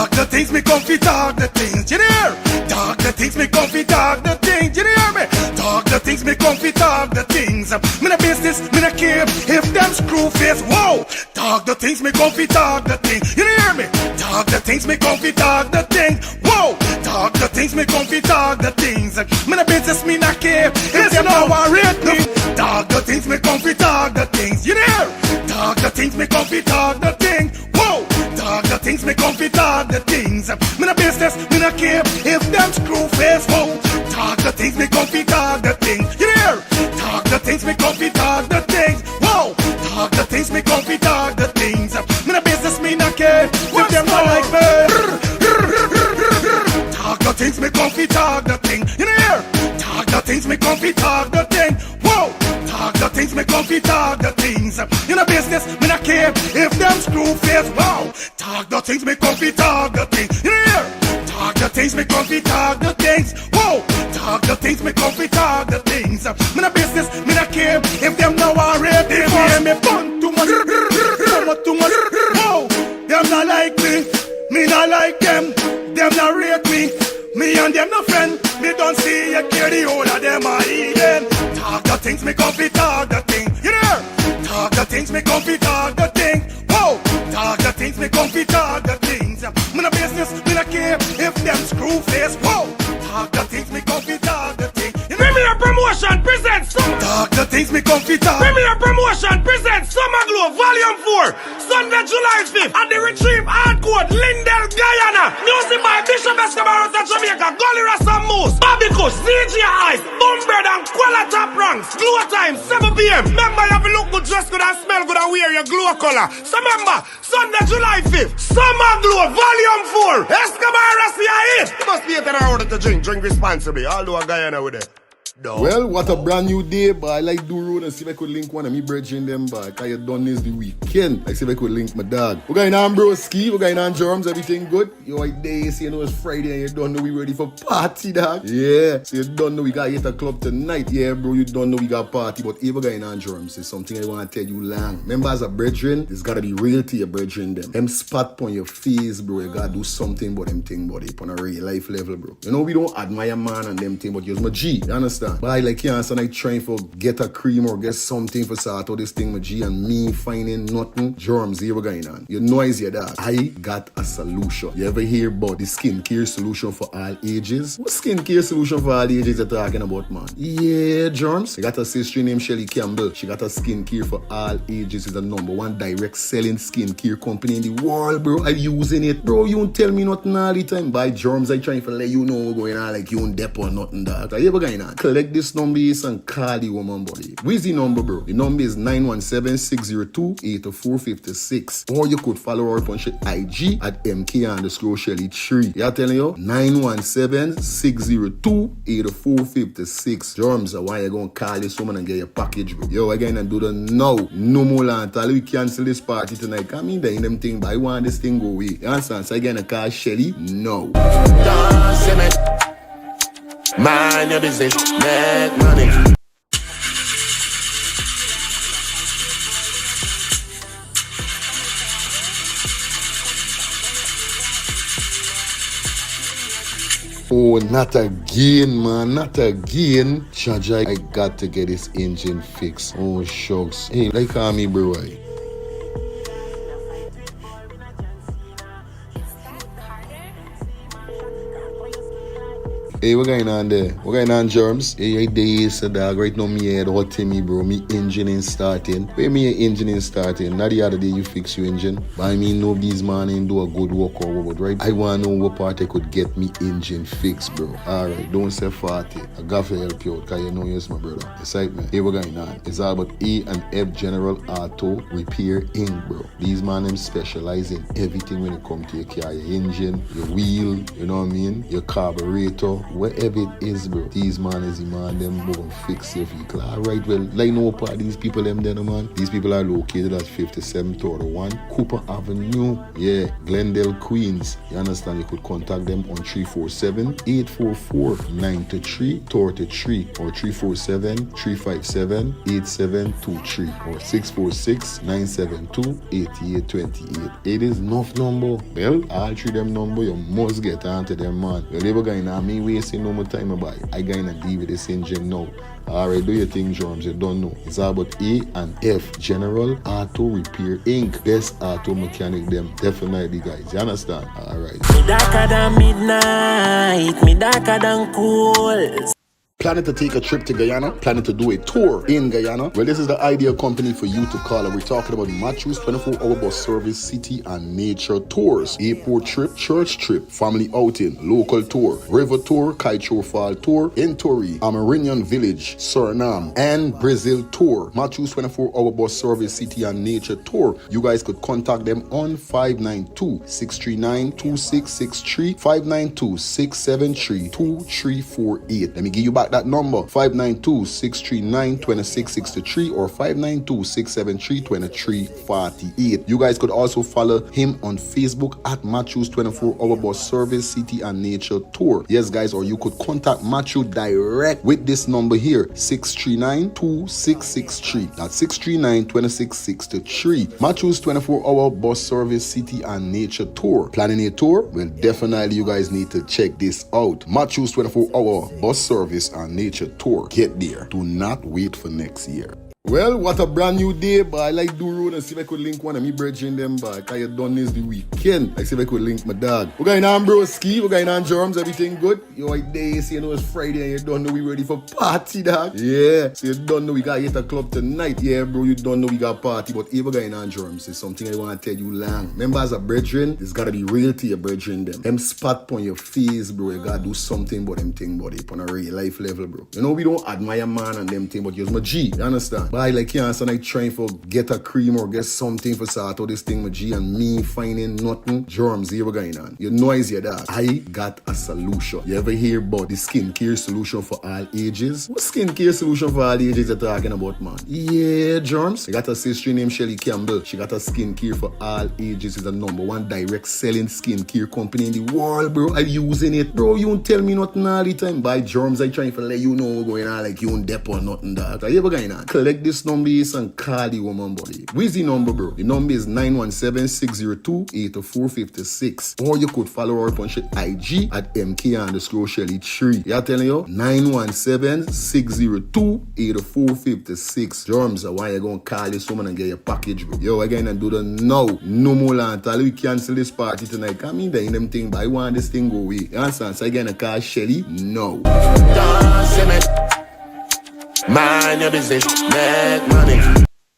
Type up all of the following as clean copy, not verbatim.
Talk the things, me come fi talk the things, you hear? Talk the things, me come fi talk the things, you hear me? Talk the things, me come fi talk the things. Me no business, me no care if them screw face, whoa. Talk the things, me come fi talk the things, you hear me? Talk the things, me come fi talk the things, whoa. Talk the things, me come fi talk the things. Me no business, me no care if them no worried me. Talk the things, me come fi talk the things, you hear? Talk the things, me come fi talk the things, whoa. Talk the things, me come fi talk the things. Me no business, me no care if them screw face, whoa. Talk the things, me come fi talk the things, you hear? Talk the things, me come fi talk the things, whoa. Talk the things, me come fi talk the things. Me no business, me no care if them not like me. Talk the things, me come fi talk the thing, you hear? Talk the things, me come fi talk the thing, whoa. Talk the things, me come fi talk the things. You know business, me no care if them screw face, wow. Talk the things, me come fi talk the things. You hear? Talk the things, me come fi talk the things, whoa. Talk the things, me come fi talk the things. Me no business, me no care if them no worried. They hear me fun too much, too much, whoa. Them not like me not like them. Them not rate me. Me and them no friend. Me don't see you care the whole of them are eating. Talk the things, me come fi talk the thing. You hear? Talk the things, me come fi talk the thing. Whoa! Talk the things, me come fi talk the things. Me no business, me no care if them screw face. Whoa! Talk the things, me come fi talk the thing. Premier Promotion presents Talk the things, me come fi talk. Premier Promotion presents Summer Glow Volume 4, Sunday, July 5th at the Retrieve Hardcore, Lindell, Guyana. Music by Bishop Escobar of Jamaica, Gully Rasta Moose, Bobby Kush, DJ Ice, Boombird and Kuala Top Ranks. Glow time, 7 p.m. Remember, you have to look good, dress good and smell good and wear your glow color. So remember, Sunday, July 5th, Summer Glow Volume 4, Escobar Rasta it. You must be in order to drink responsibly, although a Guyana with it. No. Well, what a brand new day, but I like do road and see if I could link one of me brethren them back. I had done this the weekend. I see if I could link my dog. We're going on broski, we're going on germs, everything good. Yo, like days, you know it's Friday and you don't know we ready for party, dog. Yeah, so you don't know we got hit a club tonight. Yeah, bro, you don't know we got party, but if we're going on germs, it's something I want to tell you long. Remember, as a brethren, it's gotta be real to your brethren them. Them spot on your face, bro, you gotta do something about them thing, buddy, on a real life level, bro. You know, we don't admire man and them thing, but you're my G, you understand? But I like can't stand like trying for get a cream or get something for sort out this thing with G and me finding nothing. Germs here going on. You know is your dad. I got a solution. You ever hear about the skincare solution for all ages? What skincare solution for all ages you talking about, man? Yeah, germs. I got a sister named Shelly Campbell. She got a skincare for all ages. It's the #1 direct selling skincare company in the world, bro. I'm using it. Bro, you don't tell me nothing all the time. By germs, I trying to let you know what's going on like you don't dep or nothing, dog. Are you ever going on? Collect this number and call the woman, buddy. Where's the number, bro? The number is 917-602-8456. Or you could follow her on IG at MK_Shelly3. Yeah, telling you? 917-602-8456. Germs, why you gonna call this woman and get your package, bro? Yo, again, and do the now. No more land. Tell you we cancel this party tonight. Come in there in them thing, but I want this thing go away. You understand? So again, I call Shelly? No. Mind your business, make money. Oh, not again, man, not again. Chaja, I got to get this engine fixed. Oh, shucks. Hey, like call me, bro. Hey, what going on there? What going on, germs? Hey, days, dog. Right now, me head hot to me, bro. Me engine ain't starting. Where me engine ain't starting? Not the other day you fix your engine. But I mean, nobody's man ain't do a good work or what, right? I want to know what part I could get me engine fixed, bro. Alright, don't say 40. I got to help you out, because you know you're my brother. Excitement. Hey, what going on? It's all about E&F General Auto Repair Inc., bro. These man, them specialize in everything when it comes to your car. Your engine, your wheel, you know what I mean? Your carburetor, wherever it is, bro. These man is the man, them go fix your vehicle. Alright, well, like no part these people them there, man. These people are located at 5731 Cooper Avenue. Yeah, Glendale, Queens. You understand? You could contact them on 347-844-9333 or 347-357-8723 or 646-972-8828. It is enough number. Well, all three them number, you must get onto them, man. Well, never going to me wasting no more time about it. I going to deal with this engine now. Alright, do your thing, Germs. You don't know. It's all about A and F. General Auto Repair Inc. Best auto mechanic them. Definitely, guys. You understand? Alright. Me darker than midnight. Me darker than cool. Planning to take a trip to Guyana? Planning to do a tour in Guyana? Well, this is the ideal company for you to call. And we're talking about Matthews 24-hour bus service, city and nature tours. Airport trip, church trip, family outing, local tour, river tour, Kaicho Fall tour, Entori, Amarinian Village, Suriname, and Brazil tour. Matthews 24-hour bus service, city and nature tour. You guys could contact them on 592-639-2663, 592-673-2348. Let me give you back that number, 592-639-2663 or 592-673-2348. You guys could also follow him on Facebook at Matthews 24-hour bus service, city and nature tour. Yes, guys, or you could contact Matthew direct with this number here, 639-2663. That's 639-2663. Matthews 24-hour bus service, city and nature tour. Planning a tour? Well, definitely you guys need to check this out. Matthews 24-hour bus service and nature tour. Get there. Do not wait for next year. Well, what a brand new day, but I like do road and see if I could link one of me brethren them back. I had done this the weekend. I see if I could link my dog. We're going on broski, we're going on Germs, everything good. Yo, like day, see, you know it's Friday and you don't know we ready for party, dog. Yeah, so you don't know we got hit a club tonight. Yeah, bro, you don't know we got party, but if we're going on Germs, it's something I want to tell you long. Remember, as a brethren, it's got to be real to your brethren them. Them spot on your face, bro, you got to do something about them thing, buddy, on a real life level, bro. You know, we don't admire man and them thing, but you're my G, you understand? But I like you and I trying for get a cream or get something for sort out this thing with G and me finding nothing. Germs, here we're going on. You know is your dad. I got a solution. You ever hear about the skincare solution for all ages? What skincare solution for all ages you're talking about, man? Yeah, Germs. I got a sister named Shelly Campbell. She got a skincare for all ages. It's the #1 direct selling skincare company in the world, bro. I'm using it. Bro, you don't tell me nothing all the time. By Germs, I trying to let you know what's going on like you don't dep or nothing, dog. So here we're going on. Collect this number and call the woman, buddy. Where's the number, bro? The number is 917-602-8456. Or you could follow her up on shit IG at MK_Shelly3. Yeah, telling you? 917-602-8456. Germs, why you gonna call this woman and get your package, bro? Yo, again, and do the now. No more land. We cancel this party tonight. Come in there in them thing, but I want this thing go away. You understand? So again, I call Shelly? No. Mind your business, make money.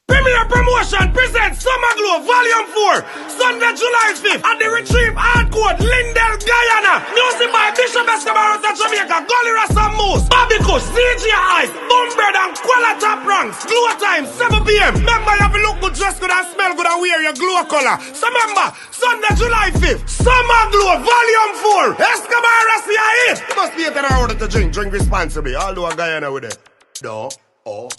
Premier Promotion presents Summer Glow Volume 4, Sunday, July 5th at the Retrieve Hardcore, Lindell, Guyana. Music by Bishop Escobar of Jamaica, Gully Rasta Moose, Berbice, DJ Ice, Boombird and Kuala Top Ranks. Glow time, 7 p.m. Remember, you have to look good, dress good and smell good and wear your glow color. So remember, Sunday, July 5th, Summer Glow Volume 4, Escobar Rasta. You must be in order to drink responsibly. Although a Guyana with it. No. Oh.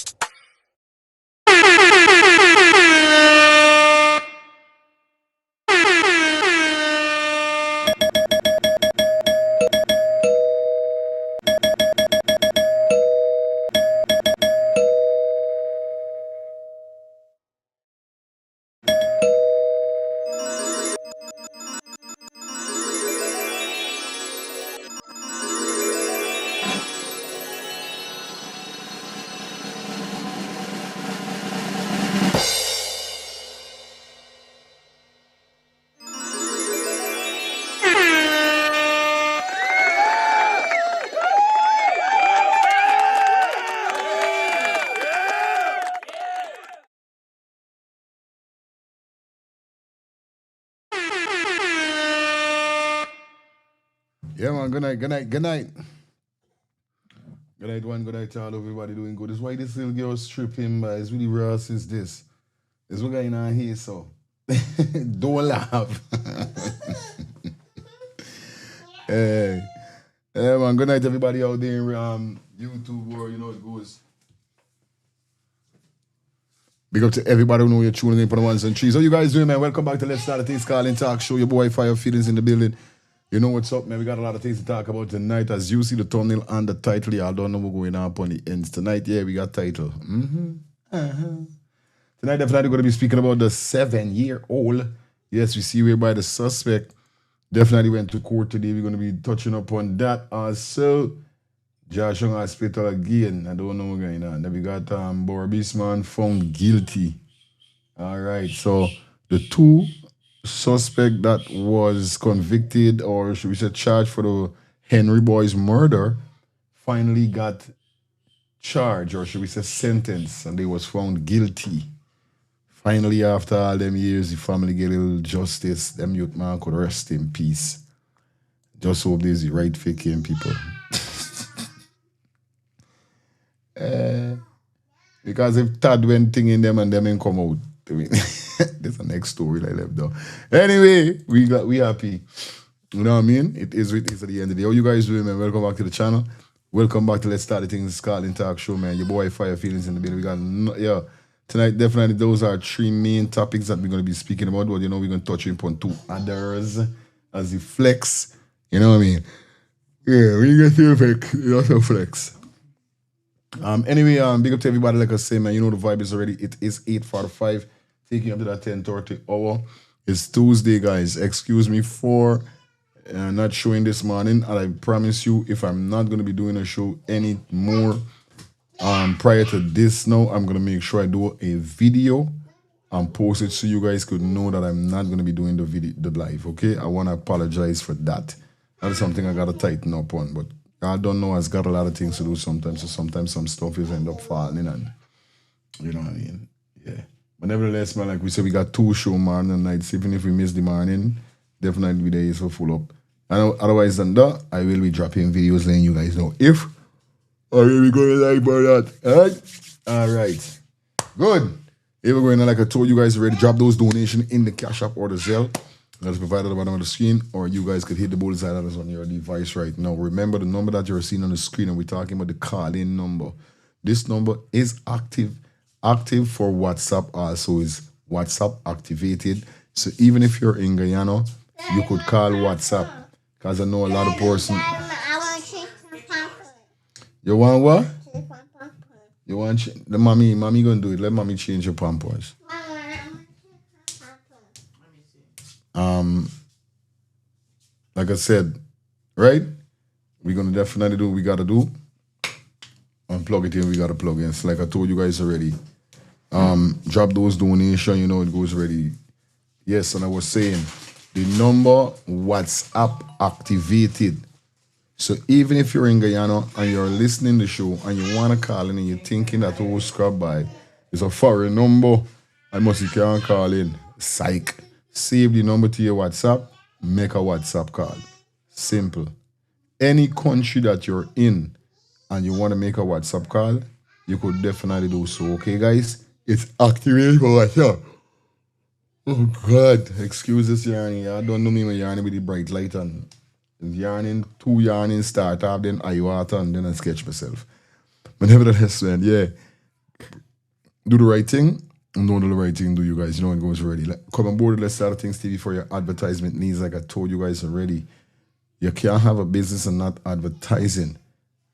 Yeah, man. Good night. Good night. Good night. Good night, one. Good night to all. Everybody doing good. This why this little girl stripping, but it's really raw since this. This what going on here, so. Don't laugh. Hey. Yeah, man. Good night, everybody out there in YouTube world. You know it goes. Big up to everybody who know you're tuning in for the ones and trees. How you guys doing, man? Welcome back to Let's Start the Things Calling Talk Show. Your boy Fire Feelings in the building. You know what's up, man? We got a lot of things to talk about tonight. As you see the thumbnail and the title, y'all don't know what's going on the ends. Tonight, yeah, we got title. Tonight, definitely going to be speaking about the 7-year-old. Yes, we see whereby the suspect definitely went to court today. We're going to be touching upon that also. Josh Young Hospital again. I don't know what's going on. Then we got Berbice man found guilty. All right, so the two suspect that was convicted, or should we say charged for the Henry boy's murder, finally got charged, or should we say sentenced, and they was found guilty. Finally, after all them years, the family get a little justice. Them youth man could rest in peace. Just hope there's the right faking people. Because if Tad went thing in them and them ain't come out, I mean, that's the next story I left though. Anyway, we happy. You know what I mean? It is what it is at the end of the day. How you guys doing, man? Welcome back to the channel. Welcome back to Let's Start the Things Calling Talk Show, man. Your boy Fire Feelings in the building. We got tonight definitely those are 3 main topics that we're gonna be speaking about, but you know we're gonna touch upon 2 others as the flex. You know what I mean? Yeah, when you get to flex, you also flex. Anyway, big up to everybody, like I say, man, you know the vibe is already, it is 8:45, taking up to that 10:30 hour. It's Tuesday, guys. Excuse me for not showing this morning, and I promise you, if I'm not going to be doing a show anymore prior to this now, I'm going to make sure I do a video and post it so you guys could know that I'm not going to be doing the live, okay? I want to apologize for that. That is something I got to tighten up on, but I don't know, I've got a lot of things to do sometimes, so sometimes some stuff is end up falling and, you know what I mean? Yeah. But nevertheless, man, like we said, we got 2 shows morning and nights. Even if we miss the morning, definitely be there for full up. And otherwise than that, I will be dropping videos letting you guys know if I will be going live for that. All right. Good. If we're going to, like I told you guys already, drop those donations in the Cash App or the Zelle. That's provided at the bottom of the screen, or you guys could hit the bullseye that is on your device right now. Remember the number that you're seeing on the screen, and we're talking about the call-in number. This number is active for WhatsApp also, is WhatsApp activated. So even if you're in Guyana, you could call WhatsApp, because I know a lot of person. I want to change my pampers. You want what? Change my pampers. You want the mommy gonna do it. Let mommy change your pampers. Like I said, right? We're gonna definitely do what we gotta do. Unplug it in, we gotta plug in. So like I told you guys already. Drop those donations, you know it goes ready. Yes, and I was saying the number WhatsApp activated. So even if you're in Guyana and you're listening to the show and you wanna call in and you're thinking that scrub by is a foreign number, I must you can't call in. Psych. Save the number to your WhatsApp, make a WhatsApp call. Simple. Any country that you're in and you want to make a WhatsApp call, you could definitely do so. Okay, guys? It's activated for WhatsApp. Oh, God. Excuse this yarning. I don't know me when yarning with the bright light on. Yarning, 2 yarning start off, then I water and then I sketch myself. But nevertheless, man, yeah. Do the right thing. Don't do the right thing, do you guys? You know it goes already. Come on board, Let's Start Things TV for your advertisement needs. Like I told you guys already, you can't have a business and not advertising.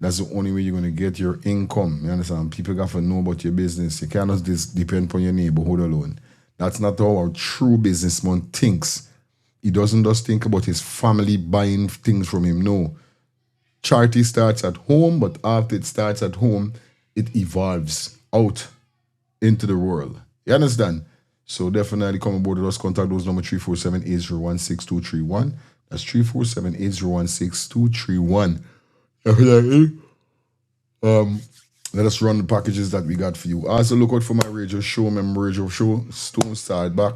That's the only way you're going to get your income. You understand? People got to know about your business. You cannot just depend upon your neighborhood alone. That's not how a true businessman thinks. He doesn't just think about his family buying things from him. No. Charity starts at home, but after it starts at home, it evolves out into the world. You understand? So definitely come aboard with us. Contact those number 347-801-6231. That's 347-801-6231. Definitely. Let us run the packages that we got for you. Also look out for my radio show. My radio show, Stone Start Back.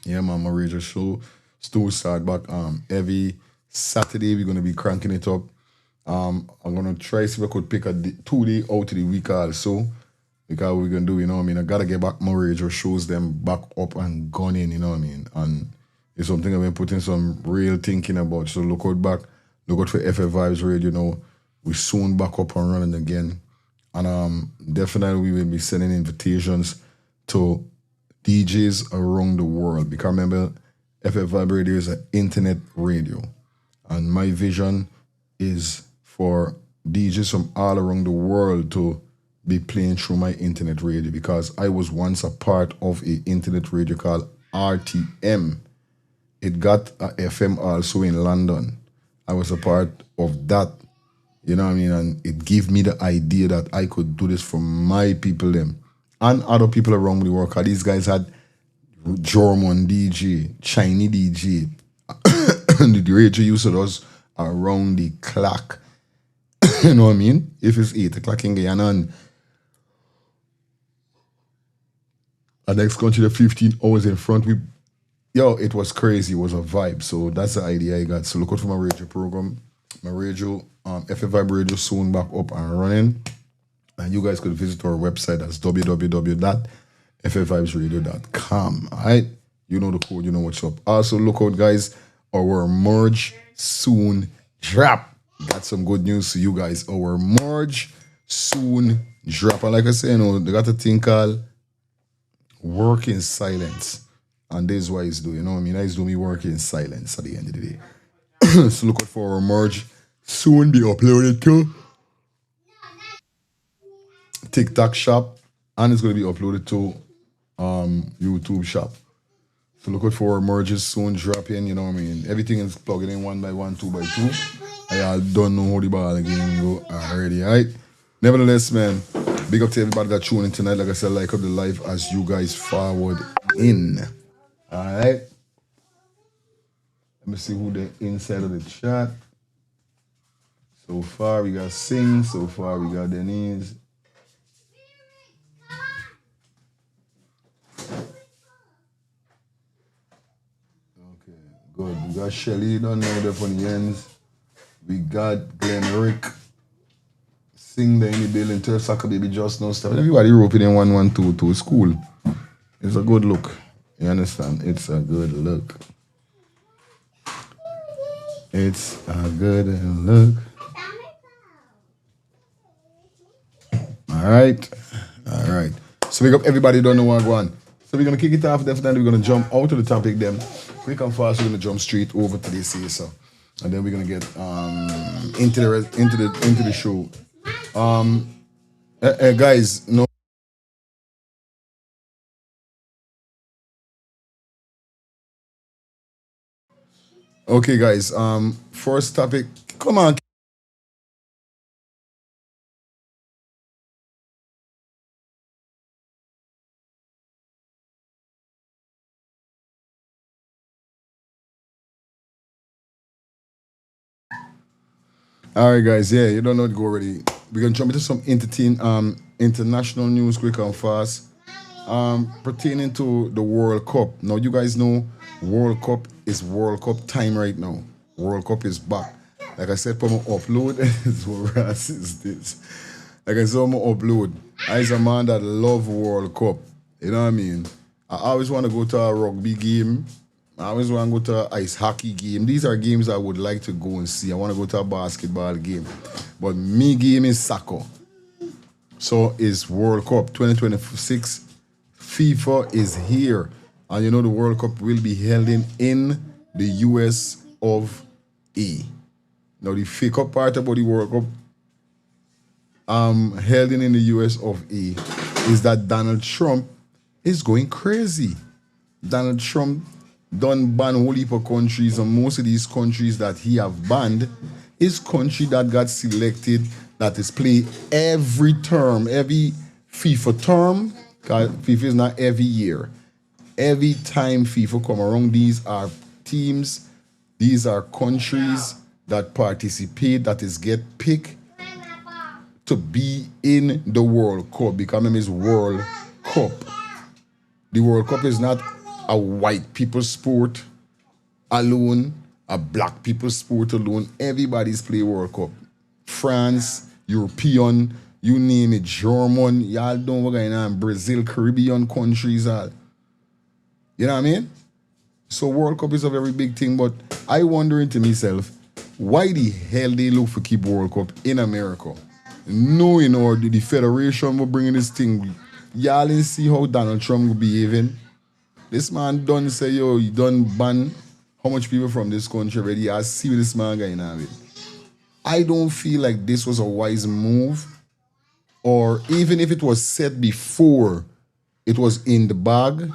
Yeah, man, my radio show, Stone Start Back. Every Saturday we're gonna be cranking it up. I'm gonna try see if I could pick a 2-day out of the week also. Because we're going to do, you know what I mean? I got to get back my radio shows them back up and gunning, you know what I mean? And it's something I've been putting some real thinking about. So look out back. Look out for FF Vibes Radio now. We soon back up and running again. And definitely we will be sending invitations to DJs around the world. Because remember, FF Vibe Radio is an internet radio. And my vision is for DJs from all around the world to be playing through my internet radio, because I was once a part of an internet radio called RTM. It got a FM also in London. I was a part of that. You know what I mean? And it gave me the idea that I could do this for my people them and other people around the world. Because these guys had German DJ, Chinese DJ, and the radio used to us around the clock. You know what I mean? If it's 8 o'clock in Guyana and the next country, the 15 hours in front, it was crazy. It was a vibe. So that's the idea I got. So look out for my radio program. My radio, FF Vibe Radio soon back up and running. And you guys could visit our website. That's www.ffvibesradio.com. All right? You know the code. You know what's up. Also, look out, guys. Our merge soon drop. Got some good news to you guys. Our merge soon drop. And like I said, they got a thing called work in silence. And this is what he's doing. You know what I mean? He's doing me work in silence at the end of the day. So look out for our merge. Soon be uploaded to TikTok shop. And it's going to be uploaded to YouTube shop. So look out for our merges soon dropping. You know what I mean? Everything is plugging in 1 by 1, 2 by 2. I don't know how the ball game go already, alright? Nevertheless, man, big up to everybody that tuned in tonight. Like I said, like up the live as you guys forward in. Alright? Let me see who the inside of the chat. So far we got Sing. So far we got Denise. Okay, good. We got Shelly down there on the ends. We got Glenn Rick. Sing the in the building. Turf Soccer Baby just now stuff. Everybody roping in 1122 school. It's a good look. You understand? It's a good look. It's a good look. All right. So big up everybody don't know what one. So we're gonna kick it off. Definitely we're gonna jump out of the topic then. Quick and fast, we're gonna jump straight over to this here, so. And then we're gonna get into the show. Guys, no. Okay, guys. First topic. Come on. All right, guys. Yeah, you don't know to go already. We're gonna jump into some international news quick and fast. Pertaining to the World Cup. Now, you guys know World Cup is World Cup time right now. World Cup is back. Like I said, I'm gonna upload. It's what Ras is this. Like I said, I'm gonna upload. I'm a man that love World Cup. You know what I mean? I always want to go to a rugby game. I always want to go to an ice hockey game. These are games I would like to go and see. I want to go to a basketball game. But me game is soccer. So it's World Cup 2026. FIFA is here. And you know the World Cup will be held in the US of A. Now the fake up part about the World Cup held in the US of A is that Donald Trump is going crazy. Donald Trump done ban whole heap of countries, and most of these countries that he have banned is country that got selected that is play every term, every FIFA term. Cause FIFA is not every year. Every time FIFA come around, these are teams, these are countries that participate, that is get picked to be in the World Cup. Because it's World Cup. The World Cup is not a white people sport alone, a black people sport alone. Everybody's play World Cup. France, European, you name it, German, y'all don't what going on, Brazil, Caribbean countries, all. You know what I mean? So World Cup is a very big thing, but I wondering to myself, why the hell they look for keep World Cup in America? Knowing or the federation will bring this thing. Y'all didn't see how Donald Trump will behaving. This man done say, yo, he done ban how much people from this country already. I see what this man going on with. I don't feel like this was a wise move. Or even if it was said before, it was in the bag,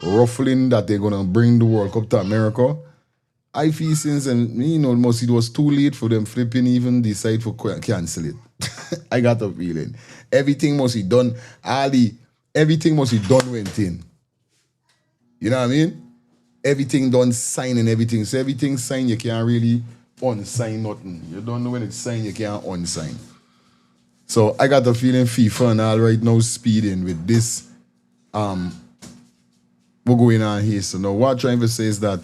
ruffling that they're going to bring the World Cup to America. I feel since, and almost it was too late for them flipping even decide for cancel it. I got a feeling. Everything must be done. Everything must be done went in. You know what I mean? Everything done, sign and everything. So everything signed, you can't really unsign nothing. You don't know when it's signed, you can't unsign. So I got the feeling FIFA and all right now speeding with this. We're going on here. So now what I'm trying to say is that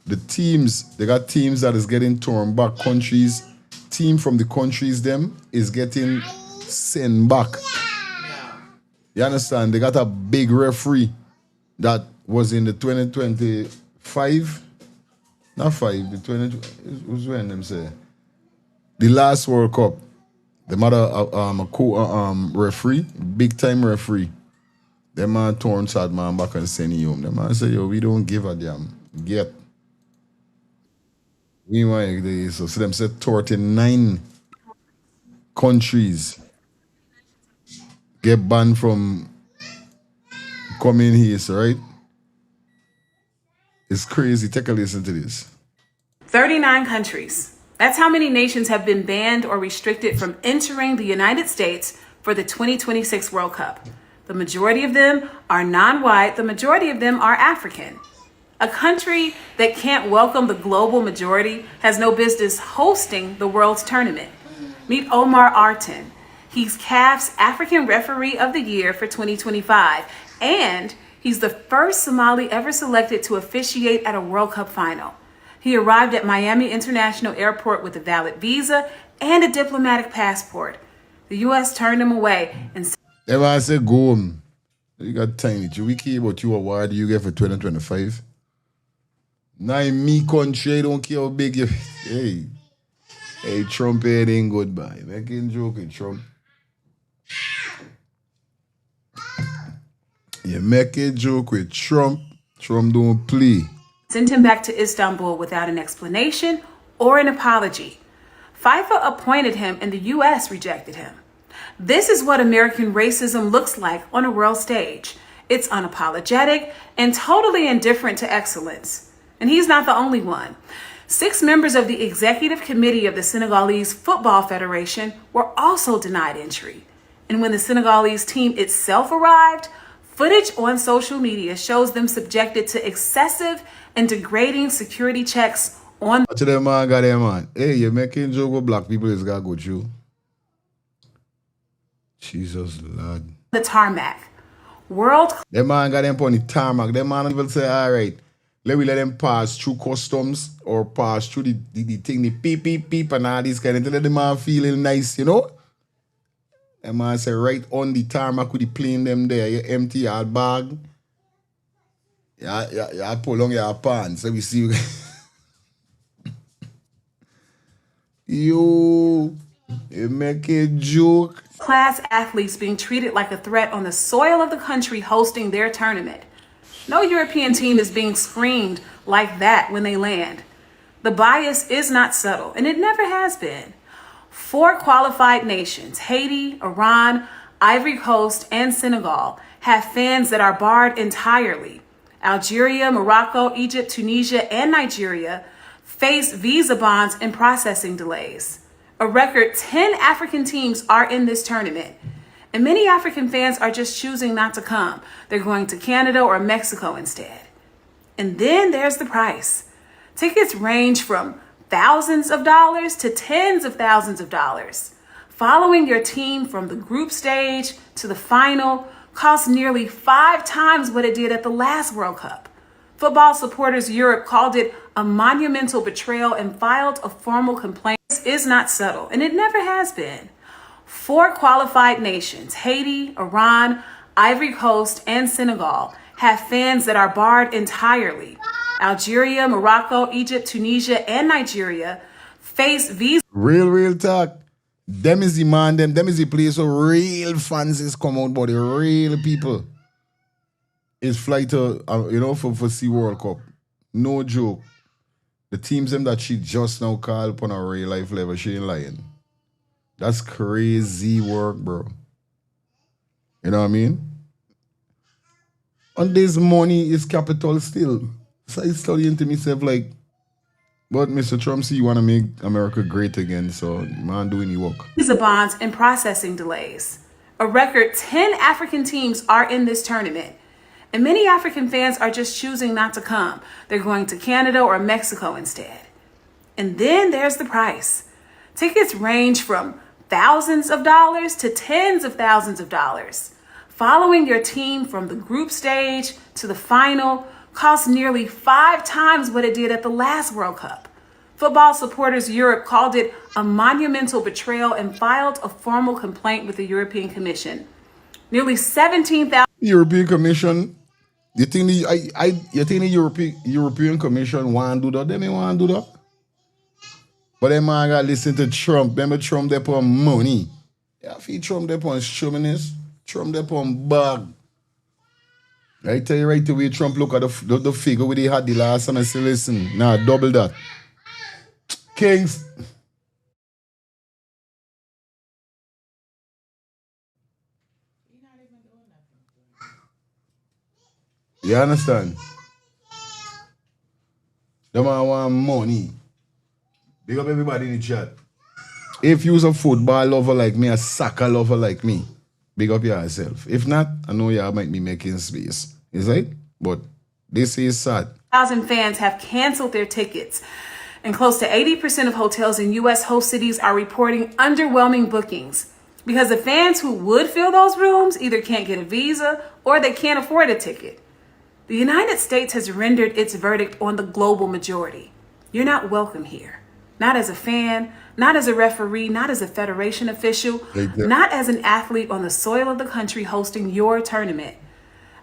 the teams, they got teams that is getting torn back. Countries, team from the countries them is getting sent back. You understand? They got a big referee that was in the 2025, not 5, the 20, it was when them say, the last World Cup. The mother a referee, big time referee. Them man torn sad man back and send you home. Them man say, yo, we don't give a damn. Get. We want this. So them said 39 countries get banned from coming here, so right? It's crazy. Take a listen to this. 39 countries. That's how many nations have been banned or restricted from entering the United States for the 2026 World Cup. The majority of them are non-white. The majority of them are African. A country that can't welcome the global majority has no business hosting the world's tournament. Meet Omar Artin. He's CAF's African Referee of the Year for 2025, and he's the first Somali ever selected to officiate at a World Cup final. He arrived at Miami International Airport with a valid visa and a diplomatic passport. The U.S. turned him away and said, Everyone say go home. You got time. We care about you award you get for 2025. Now in me country, I don't care how big you. Hey, Trump head ain't good, bye. Making joke with Trump. You make a joke with Trump. Trump don't play. Sent him back to Istanbul without an explanation or an apology. FIFA appointed him and the U.S. rejected him. This is what American racism looks like on a world stage. It's unapologetic and totally indifferent to excellence. And he's not the only one. 6 members of the executive committee of the Senegalese Football Federation were also denied entry. And when the Senegalese team itself arrived, footage on social media shows them subjected to excessive and degrading security checks on to them man got them man. Hey, you're making joke with black people is gonna go through. Jesus Lord. the tarmac. World Them man got them on the tarmac. Them man will say, all right, let them pass through customs or pass through the thing, the beep and all this kind of thing. Let the man feeling nice, you know? And man say right on the tarmac with the plane them there, you empty your bag. You pull on your pants. So we see you. You make a joke. class athletes being treated like a threat on the soil of the country hosting their tournament. No European team is being screened like that when they land. The bias is not subtle, and it never has been. 4 qualified nations, Haiti, Iran, Ivory Coast, and Senegal, have fans that are barred entirely. Algeria, Morocco, Egypt, Tunisia, and Nigeria face visa bans and processing delays. A record 10 African teams are in this tournament. And many African fans are just choosing not to come. They're going to Canada or Mexico instead. And then there's the price. Tickets range from thousands of dollars to tens of thousands of dollars. Following your team from the group stage to the final costs nearly 5 times what it did at the last World Cup. Football Supporters Europe called it a monumental betrayal and filed a formal complaint. This is not subtle, and it never has been. 4 qualified nations, Haiti, Iran, Ivory Coast, and Senegal, have fans that are barred entirely. Algeria, Morocco, Egypt, Tunisia, and Nigeria face visa Real talk. Them is the man, them is the place where real fans is come out, but the real people is fly to, for see World Cup. No joke. The teams them that she just now called upon a real life level, she ain't lying. That's crazy work, bro. You know what I mean? And this money is capital still. So I studying to myself like, but Mr. Trump, see, you want to make America great again, so man doing your work. bonds and processing delays. A record 10 African teams are in this tournament. And many African fans are just choosing not to come. They're going to Canada or Mexico instead. And then there's the price. Tickets range from thousands of dollars to tens of thousands of dollars. Following your team from the group stage to the final costs nearly 5 times what it did at the last World Cup. Football Supporters Europe called it a monumental betrayal and filed a formal complaint with the European Commission. Nearly 17,000 European Commission. You think the European Commission want to do that? They may want to do that. But then man got listen to Trump. Remember Trump they put money. Yeah, if he Trump they put shuminess, Trump they put bag. I tell you right away, Trump look at the figure where they had the last time I say, listen, nah, double that. Kings. You understand? The man want money. Big up everybody in the chat. If you's a football lover like me, a soccer lover like me, big up yourself. If not, I know y'all might be making space. Is it? But this is sad. fans have canceled their tickets. And close to 80% of hotels in U.S. host cities are reporting underwhelming bookings because the fans who would fill those rooms either can't get a visa or they can't afford a ticket. The United States has rendered its verdict on the global majority. You're not welcome here. Not as a fan, not as a referee, not as a federation official, not as an athlete on the soil of the country hosting your tournament.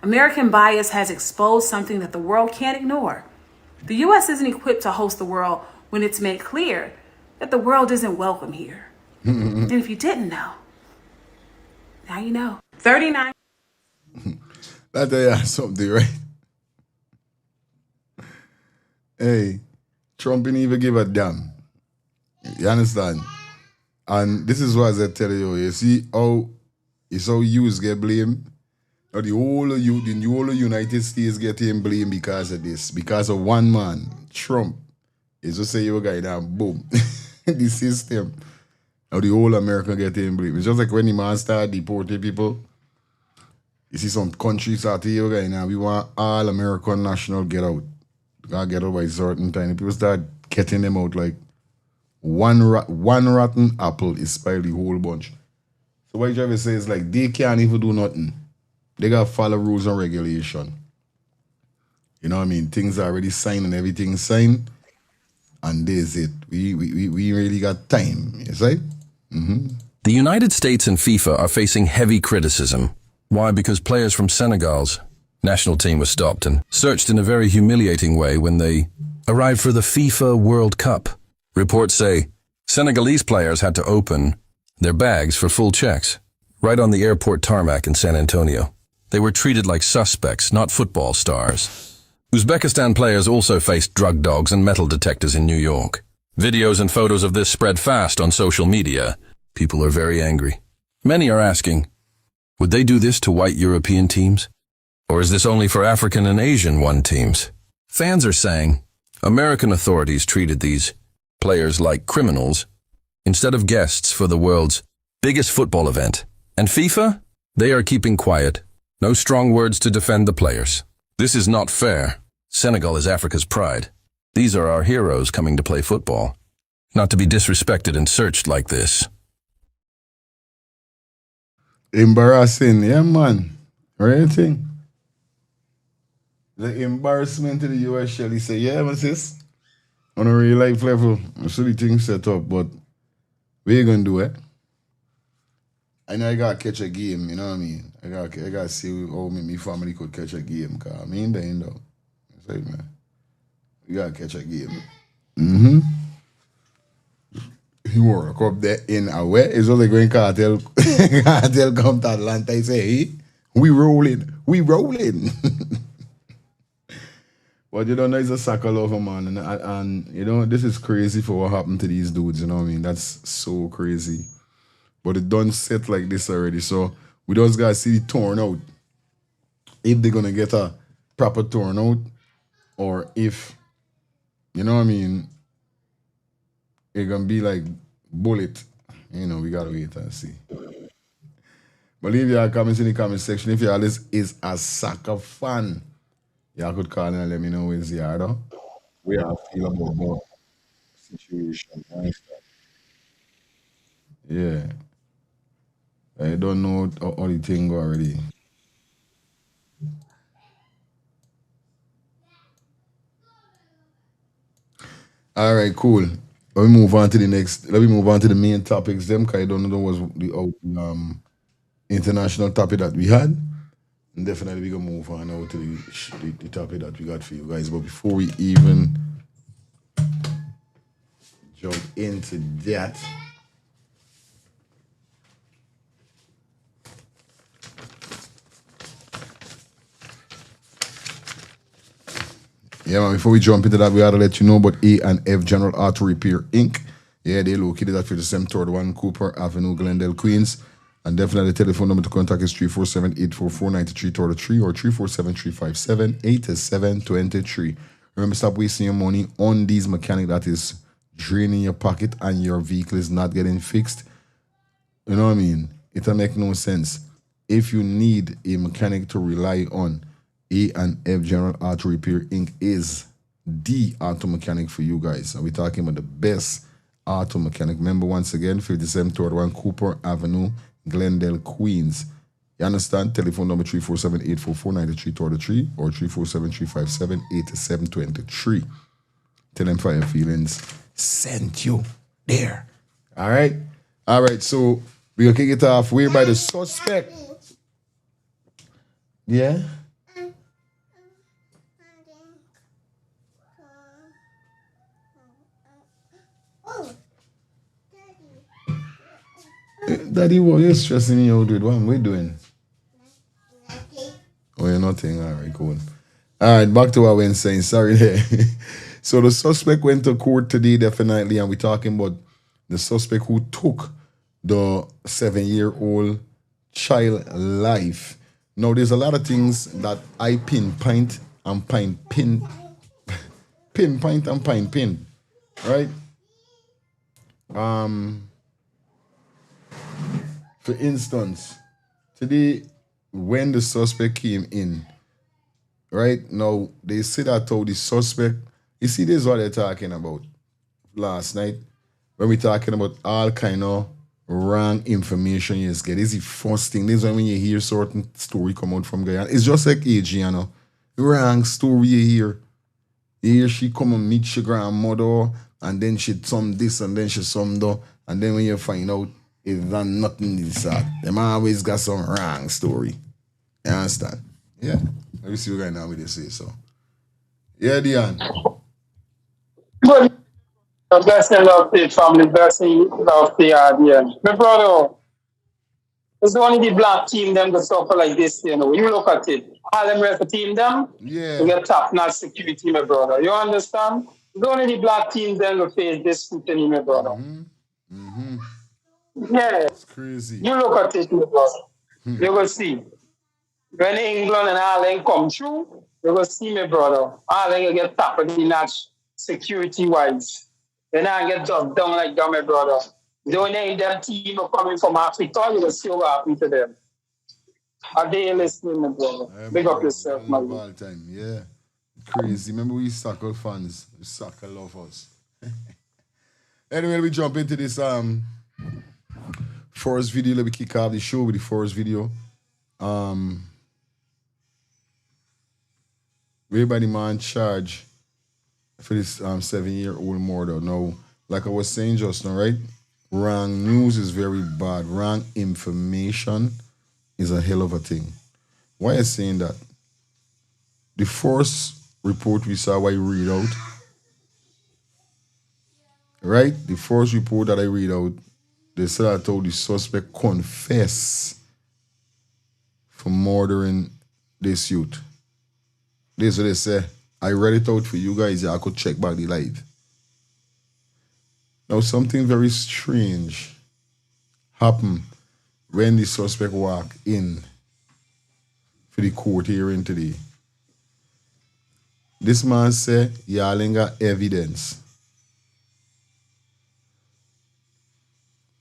American bias has exposed something that the world can't ignore. The U.S. isn't equipped to host the world when it's made clear that the world isn't welcome here. And if you didn't know, now you know. 39. That tell you something, right? Hey, Trump didn't even give a damn. You understand? And this is what I tell you see how it's how yous get blamed. Now the whole of United States getting blamed because of this. Because of one man, Trump. It's just say you guy down, boom. The system. Now the whole America getting blamed. It's just like when the man start deporting people. You see some countries start to you guy now, we want all American national get out. Gotta get out by a certain time. People start getting them out like one rotten apple is spoil the whole bunch. So what you ever say is like they can't even do nothing. They gotta follow rules and regulation. You know what I mean? Things are already signed and everything signed. And there's it. We really got time. Yes, right? The United States and FIFA are facing heavy criticism. Why? Because players from Senegal's national team were stopped and searched in a very humiliating way when they arrived for the FIFA World Cup. Reports say Senegalese players had to open their bags for full checks, right on the airport tarmac in San Antonio. They were treated like suspects, not football stars. Uzbekistan players also faced drug dogs and metal detectors in New York. Videos and photos of this spread fast on social media. People are very angry. Many are asking, would they do this to white European teams? Or is this only for African and Asian one teams? Fans are saying American authorities treated these players like criminals instead of guests for the world's biggest football event. And FIFA? They are keeping quiet. No strong words to defend the players. This is not fair. Senegal is Africa's pride. These are our heroes coming to play football. Not to be disrespected and searched like this. Embarrassing, yeah, man. Right thing. The embarrassment to the US Shelly say, yeah, man, sis. On a real life level, I see the thing set up, but we ain't gonna do it. I know I gotta catch a game, you know what I mean? I gotta see how my family could catch a game, cause I mean, they know. That's right, man. We gotta catch a game. You work up there in a way. It's only going cartel cartel come to Atlanta and say, hey, we rolling. But you don't know, he's a soccer lover, man. And you know, this is crazy for what happened to these dudes, you know what I mean? That's so crazy. But it done set like this already. So we just gotta see the turnout. If they're gonna get a proper turnout, or if, you know what I mean, it's gonna be like bullet. You know, we gotta wait and see. But leave your comments in the comment section. If y'all is a soccer fan, y'all could call in and let me know what's the order. We are feel about the situation. Yeah. I don't know how the thing go already. All right, cool. Let me move on to the main topics. Them, cause I don't know was the international topic that we had. And definitely we gonna move on now to the topic that we got for you guys. But before we even jump into that, yeah, man, before we jump into that, we gotta let you know about A&F General Auto Repair Inc. Yeah, they're located at 5731 Cooper Avenue, Glendale, Queens. And definitely the telephone number to contact is 347-844-9333 or 347-357-8723. Remember, stop wasting your money on these mechanics that is draining your pocket and your vehicle is not getting fixed. You know what I mean? It'll make no sense. If you need a mechanic to rely on, A&F General Auto Repair Inc. is the auto mechanic for you guys. And we're talking about the best auto mechanic. Remember, once again, 5731 Cooper Avenue, Glendale, Queens. You understand? Telephone number 347-844-9333 or 347-357-8723. Tell them Fire Feelings sent you there. All right? All right, so we're going to kick it off. We're by the suspect. Yeah? Daddy, what you're stressing me out with? What am I doing? Oh, you're nothing. All right, cool. All right, back to what we were saying. Sorry there. So the suspect went to court today, definitely, and we're talking about the suspect who took the 7-year-old child life. Now, there's a lot of things that I pinpoint and pinpoint, right? For instance, today when the suspect came in, right now they said that how the suspect. You see, this is what they're talking about last night when we're talking about all kind of wrong information you just get. This is the first thing. This is when you hear certain story come out from Guyana. It's just like AG, you know. Wrong story you hear. You hear she come and meet your grandmother, and then she some this, and then she some that, and then when you find out it's not nothing this that. Them always got some wrong story. You understand? Yeah. Let me see what guy now with this say so. Yeah, Dion. Good. Blessing love the family, blessing love the audience. My brother, it's only the black team them that suffer like this, you know. You look at it. All them rest of the team them, Yeah. we get top-notch security, my brother. You understand? It's only the black team them that face this scrutiny, my brother. Yeah. It's crazy. You look at it, my brother. You will see. When England and Ireland come through, you will see, my brother. Ireland will get top of the notch security-wise. Then I get just down like that, my brother. The only them team are coming from Africa, you will see what happen to them. Are they listening, my brother? Big up yourself, my brother. All time. Yeah. Crazy. Remember we soccer fans, we soccer lovers. Anyway, we jump into this first video. Let me kick off the show with the first video. Everybody man charge for this 7-year-old murder. Now, like I was saying just now, right? Wrong news is very bad. Wrong information is a hell of a thing. Why am I saying that? The first report we saw, why you read out, right? The first report that I read out, they said I told the suspect confess for murdering this youth. This is what they say. I read it out for you guys. I could check back the live. Now, something very strange happened when the suspect walked in for the court hearing today. This man said, y'all ain't got evidence.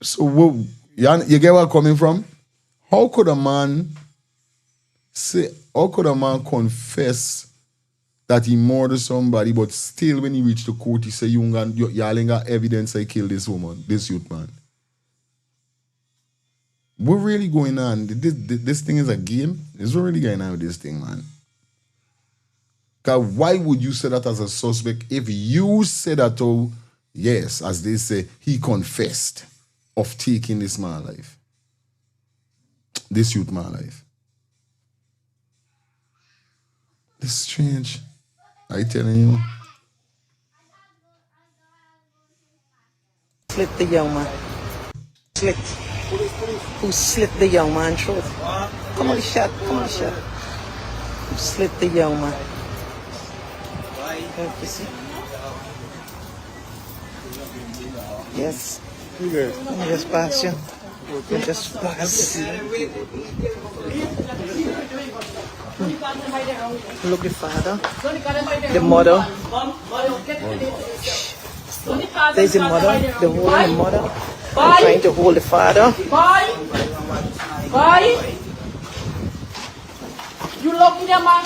So, you get where I'm coming from? How could a man confess that he murdered somebody, but still when he reached the court, he said, y'all ain't got evidence I killed this woman, this youth man? What really going on? This thing is a game? It's really going on with this thing, man. Because why would you say that as a suspect if you said that, oh, yes, as they say, he confessed of taking this man's life? This youth man's life. It's strange. I telling you. Slit the young man. Slit. Who slit the young man throat? Come on the shot. Who slit the young man? You see? Yes. Let me just pass you. Let me just pass. Look the father, the mother. There's the mother, the holding the mother. I'm trying to hold the father.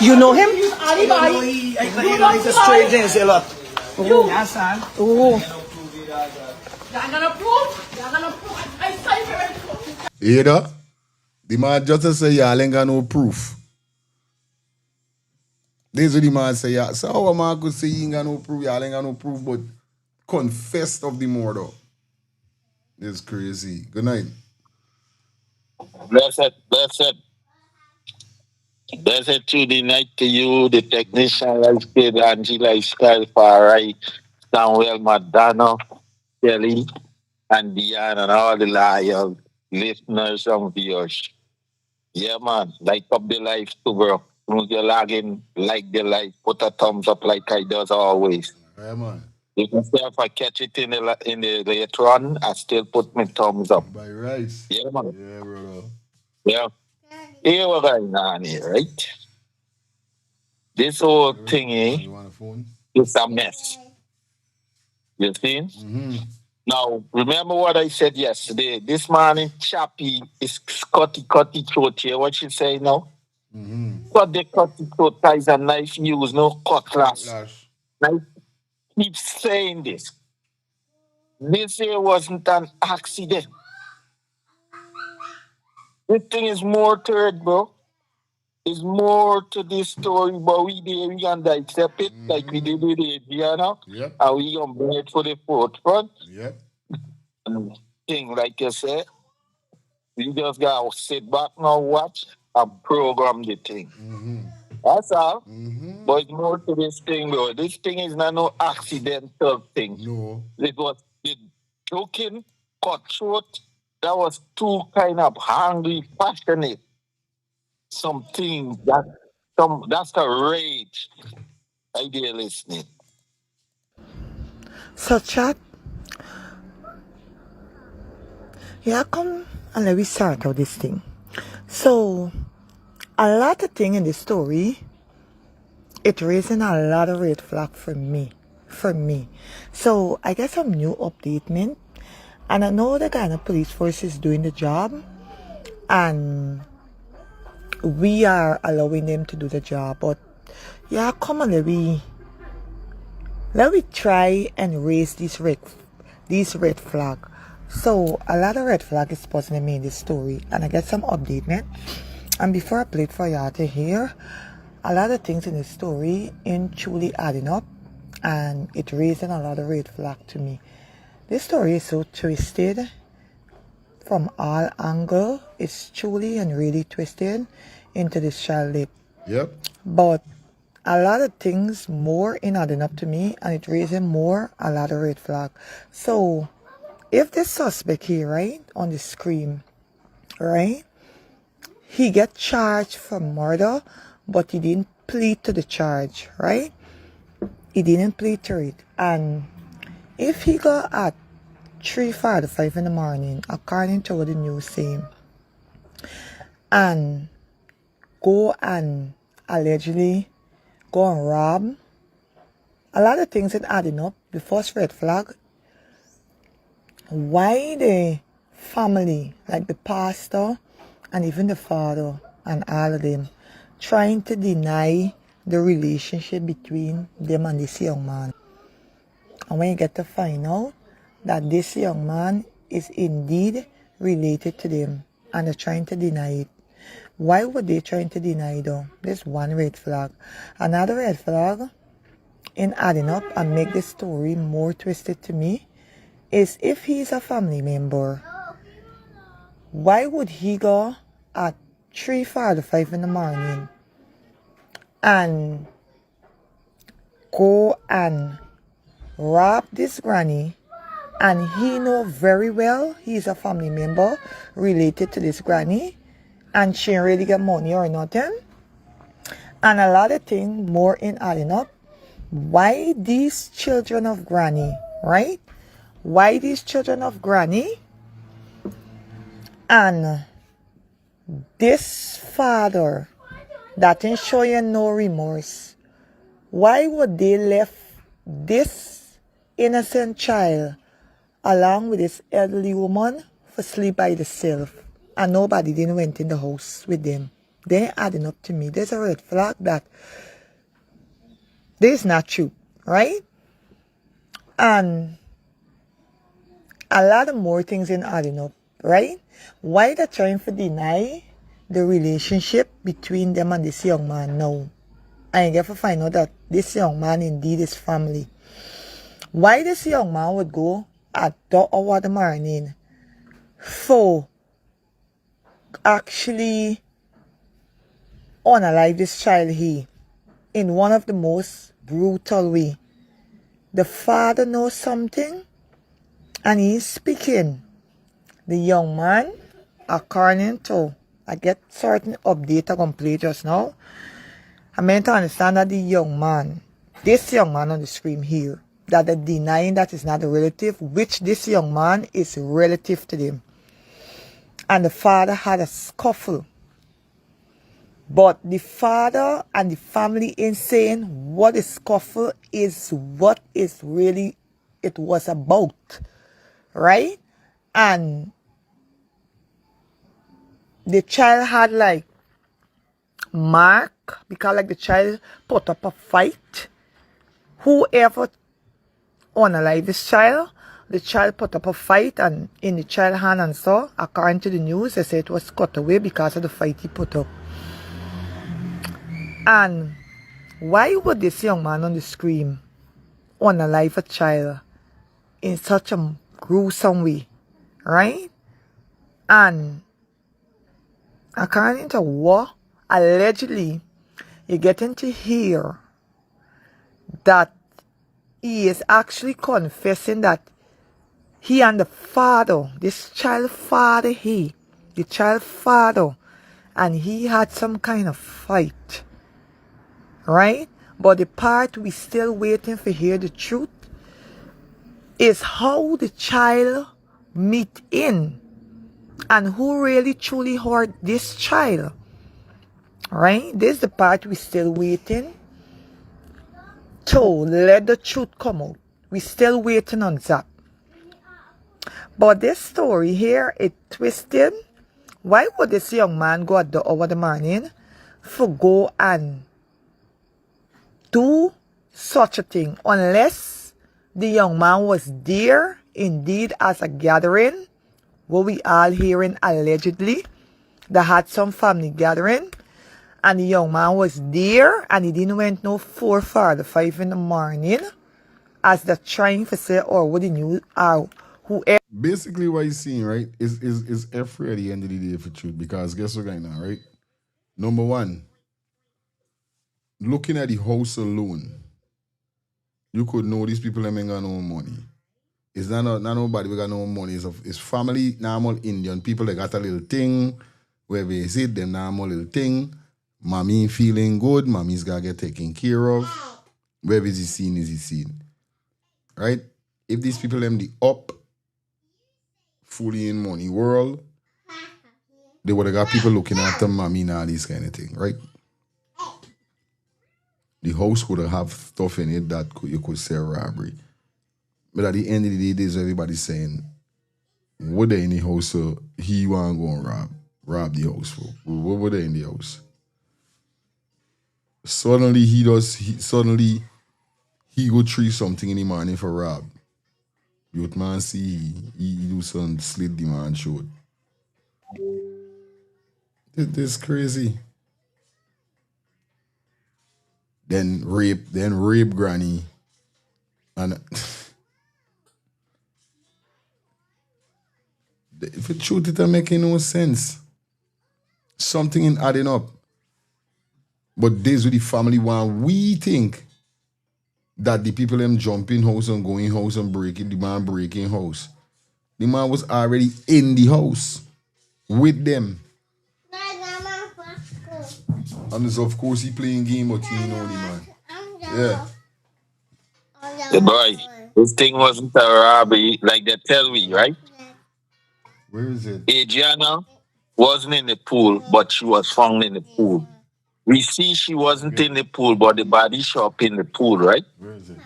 You know him? He's a stranger, he's a lot. Oh. Either the man just say y'all ain't got no proof. This is what the man say, yeah. So how a man could say he ain't got no proof, y'all ain't got no proof, but confessed of the murder. This is crazy. Good night. Blessed Tuesday night to you, the technician, Lifestyle, Angie Lifestyle, Far Right, Samuel, Madonna, Kelly, and Diane, and all the loyal listeners and viewers. Yeah, man, like up the life too, bro. When you log in, like the life, put a thumbs up like I does always. Yeah, man. You can say if I catch it in the later on, I still put my thumbs up. By right. Yeah, man. Yeah, brother. Yeah. Here we're going on here, right? This whole thing is a mess. You see? Mm-hmm. Now, remember what I said yesterday. This man in Chappie is cutty throat here. What she say now? Mm-hmm. Cut the cutty throat ties a knife use, no cutlass. Now, keep saying this. This here wasn't an accident. This thing is more to it, bro. There's more to this story, but we can dissect it like we did with Adriana. Yep. And we gonna bring it for the forefront. Yep. And thing, like you said, we just gotta sit back now, watch, and program the thing. Mm-hmm. That's all. Mm-hmm. But it's more to this thing, bro. This thing is not no accidental thing. No. It was the joking, cutthroat, that was too kind of hungry, passionate. Something that's the rage. Idea listening. So chat. Yeah, come and let me start out this thing. So, a lot of things in the story, it raising a lot of red flag for me. So, I get some new updatement. And I know the Ghana police force is doing the job. And we are allowing them to do the job. But, yeah, come on, let me try and raise these red flag. So a lot of red flag is puzzling me in this story, and I get some update. And before I play it for y'all to hear, a lot of things in the story ain't truly adding up, and it raising a lot of red flag to me. This story is so twisted from all angles. It's truly and really twisted into this child lip. Yep. But a lot of things more in adding up to me, and it raising more a lot of red flag. So if the suspect here, right, on the screen, right, he get charged for murder, but he didn't plead to the charge, right? He didn't plead to it. And if he got at 3:45 in the morning, according to what the news saying, and go and allegedly go and rob, a lot of things are adding up. The first red flag, why the family, like the pastor and even the father and all of them, trying to deny the relationship between them and this young man. And when you get to find out that this young man is indeed related to them and they're trying to deny it, why would they trying to deny though? There's one red flag. Another red flag in adding up and make the story more twisted to me is if he's a family member, why would he go at 3:45 in the morning and go and rob this granny, and he know very well he's a family member related to this granny and she ain't really get money or nothing? And a lot of things more in adding up. Why these children of granny, right? Why these children of granny and this father that ain't showing no remorse, why would they left this innocent child along with this elderly woman for sleep by themselves and nobody didn't went in the house with them? They're adding up to me. There's a red flag that this is not true, right? And a lot of more things in adding up, right? Why they're trying to deny the relationship between them and this young man now? And you get to find out that this young man indeed is family. Why this young man would go at 2 hours of the morning for actually unalive this child here in one of the most brutal way. The father knows something and he's speaking. The young man, according to, I get certain update I complete just now, I meant to understand that the young man, this young man on the screen here, that they're denying that is not a relative, which this young man is relative to them. And the father had a scuffle. But the father and the family ain't saying what the scuffle is, what is really it was about, right? And the child had like mark because like the child put up a fight. Whoever unalive this child, the child put up a fight and in the child hand and so, according to the news, they say it was cut away because of the fight he put up. And why would this young man on the screen unalive a child in such a gruesome way, right? And according to what allegedly you're getting to hear that he is actually confessing that he and the father, this child father, the child father, and he had some kind of fight, right? But the part we still waiting for hear the truth is how the child meet in and who really truly hurt this child, right? This is the part we still waiting to let the truth come out. We still waiting on that. But this story here, it twisted. Why would this young man go at 2 hours of the morning for go and do such a thing unless the young man was there indeed as a gathering, what we all hearing allegedly, that had some family gathering, and the young man was there and he didn't went no 4:45 in the morning as they're trying to say, or what the news are whoever. Basically, what he's seeing, right, is F-ray at the end of the day for truth. Because guess what right now, right? Number one, looking at the house alone, you could know these people them ain't got no money. It's not nobody we got no money. It's family, normal Indian people that got a little thing where we visit them normal little thing. Mommy feeling good, mommy's gotta get taken care of. Where is the scene is the scene. Right? If these people them the up fully in money world, they would have got people looking after mommy and all these kind of thing, right? The house could have stuff in it that you could say robbery. But at the end of the day, there's everybody saying, what they in the house so he want to go and rob the house for? What were they in the house? Suddenly he go treat something in the morning for rob. Youth man see he do some slit the man short. This crazy. Then rape granny. And if the truth it ain't making no sense. Something in adding up. But this with the family one, we think that the people them jumping house and going house and breaking, the man breaking house. The man was already in the house with them. And so of course he playing game, but he know the man. Yeah. The boy, this thing wasn't a robbery like they tell me, right? Where is it? Adriana wasn't in the pool, but she was found in the pool. We see she wasn't in the pool, but the body shop in the pool, right? Where is it?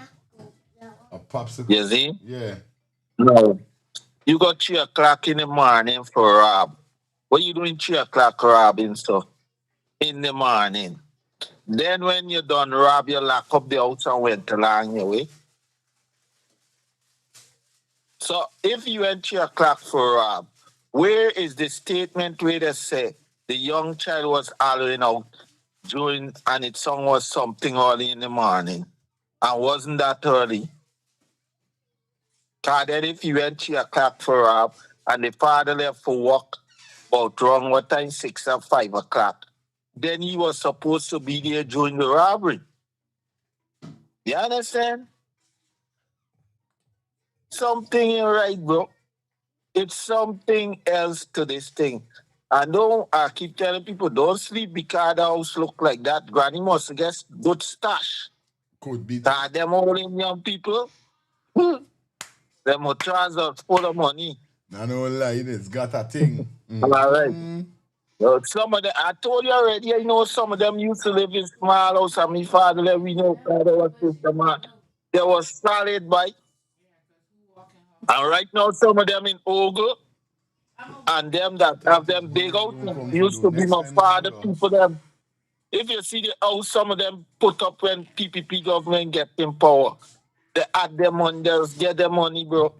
A popsicle. You see? Yeah. No. You got 3 o'clock in the morning for rob. What you doing 3 o'clock robbing stuff? In the morning. Then when you done rob, you lock up the house and went along your way. So if you went 3 o'clock for rob, where is the statement where they say the young child was hollering out during and its song was something early in the morning? And wasn't that early? Because then if you went 3 o'clock for rob and the father left for work about wrong what time, 6 or 5 o'clock, then he was supposed to be there during the robbery. You understand? Something ain't right, bro. It's something else to this thing. I keep telling people, don't sleep because the house look like that. Granny must get good stash. Could be. Them all in young people, them trousers full of money. I know lie, it's got a thing. All right. Some of them, I told you already, I know some of them used to live in small house and my father let we know that was sister man. They was solid bike. And right now some of them in Ogle and them that have them big house used to be my father people them. If you see the house some of them put up when PPP government get in power, they add their money, they get their money, bro.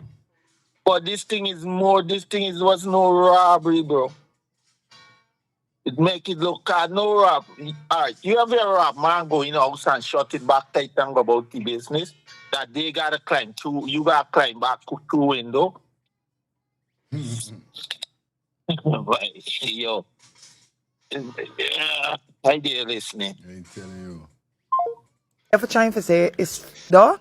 But this thing was no robbery, bro. It make it look no rob. All right, you ever rob man go in the house and shut it back tight and go about the business that they gotta climb through. You gotta climb back through window. Yo, I dare listening. I ain't telling you. Ever trying to say is though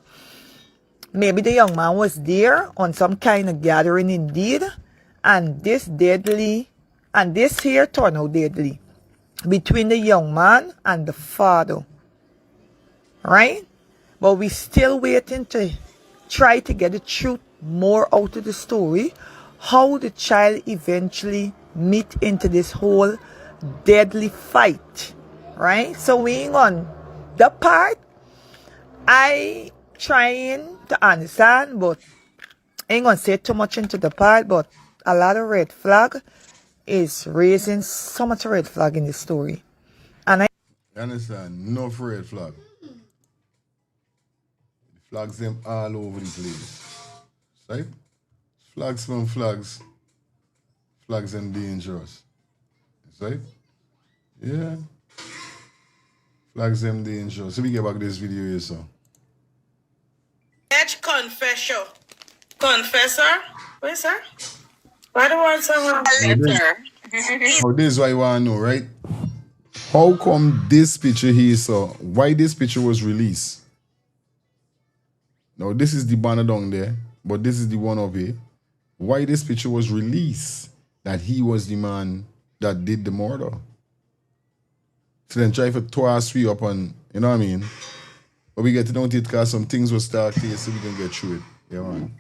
maybe the young man was there on some kind of gathering indeed, and this here turned out deadly between the young man and the father, right? But we still waiting to try to get the truth more out of the story, how the child eventually meet into this whole deadly fight, right? So we ain't on the part I trying to understand, but ain't gonna say too much into the part, but a lot of red flag is raising so much red flag in this story. And You understand? No red flag. Flags them all over the place. Right? Flags from flags. Flags them dangerous. Right? Yeah. Flags them dangerous. So we get back this video here, so. Edge confessor. Confessor? What is that? Why do I want someone? Now this is what you want to know, right? How come this picture here, so why this picture was released? Now this is the banner down there, but this is the one of it. Why this picture was released? That he was the man that did the murder. So then try to toss we up on, you know what I mean? But we get to know it because some things will start here so we can get through it. Yeah, man.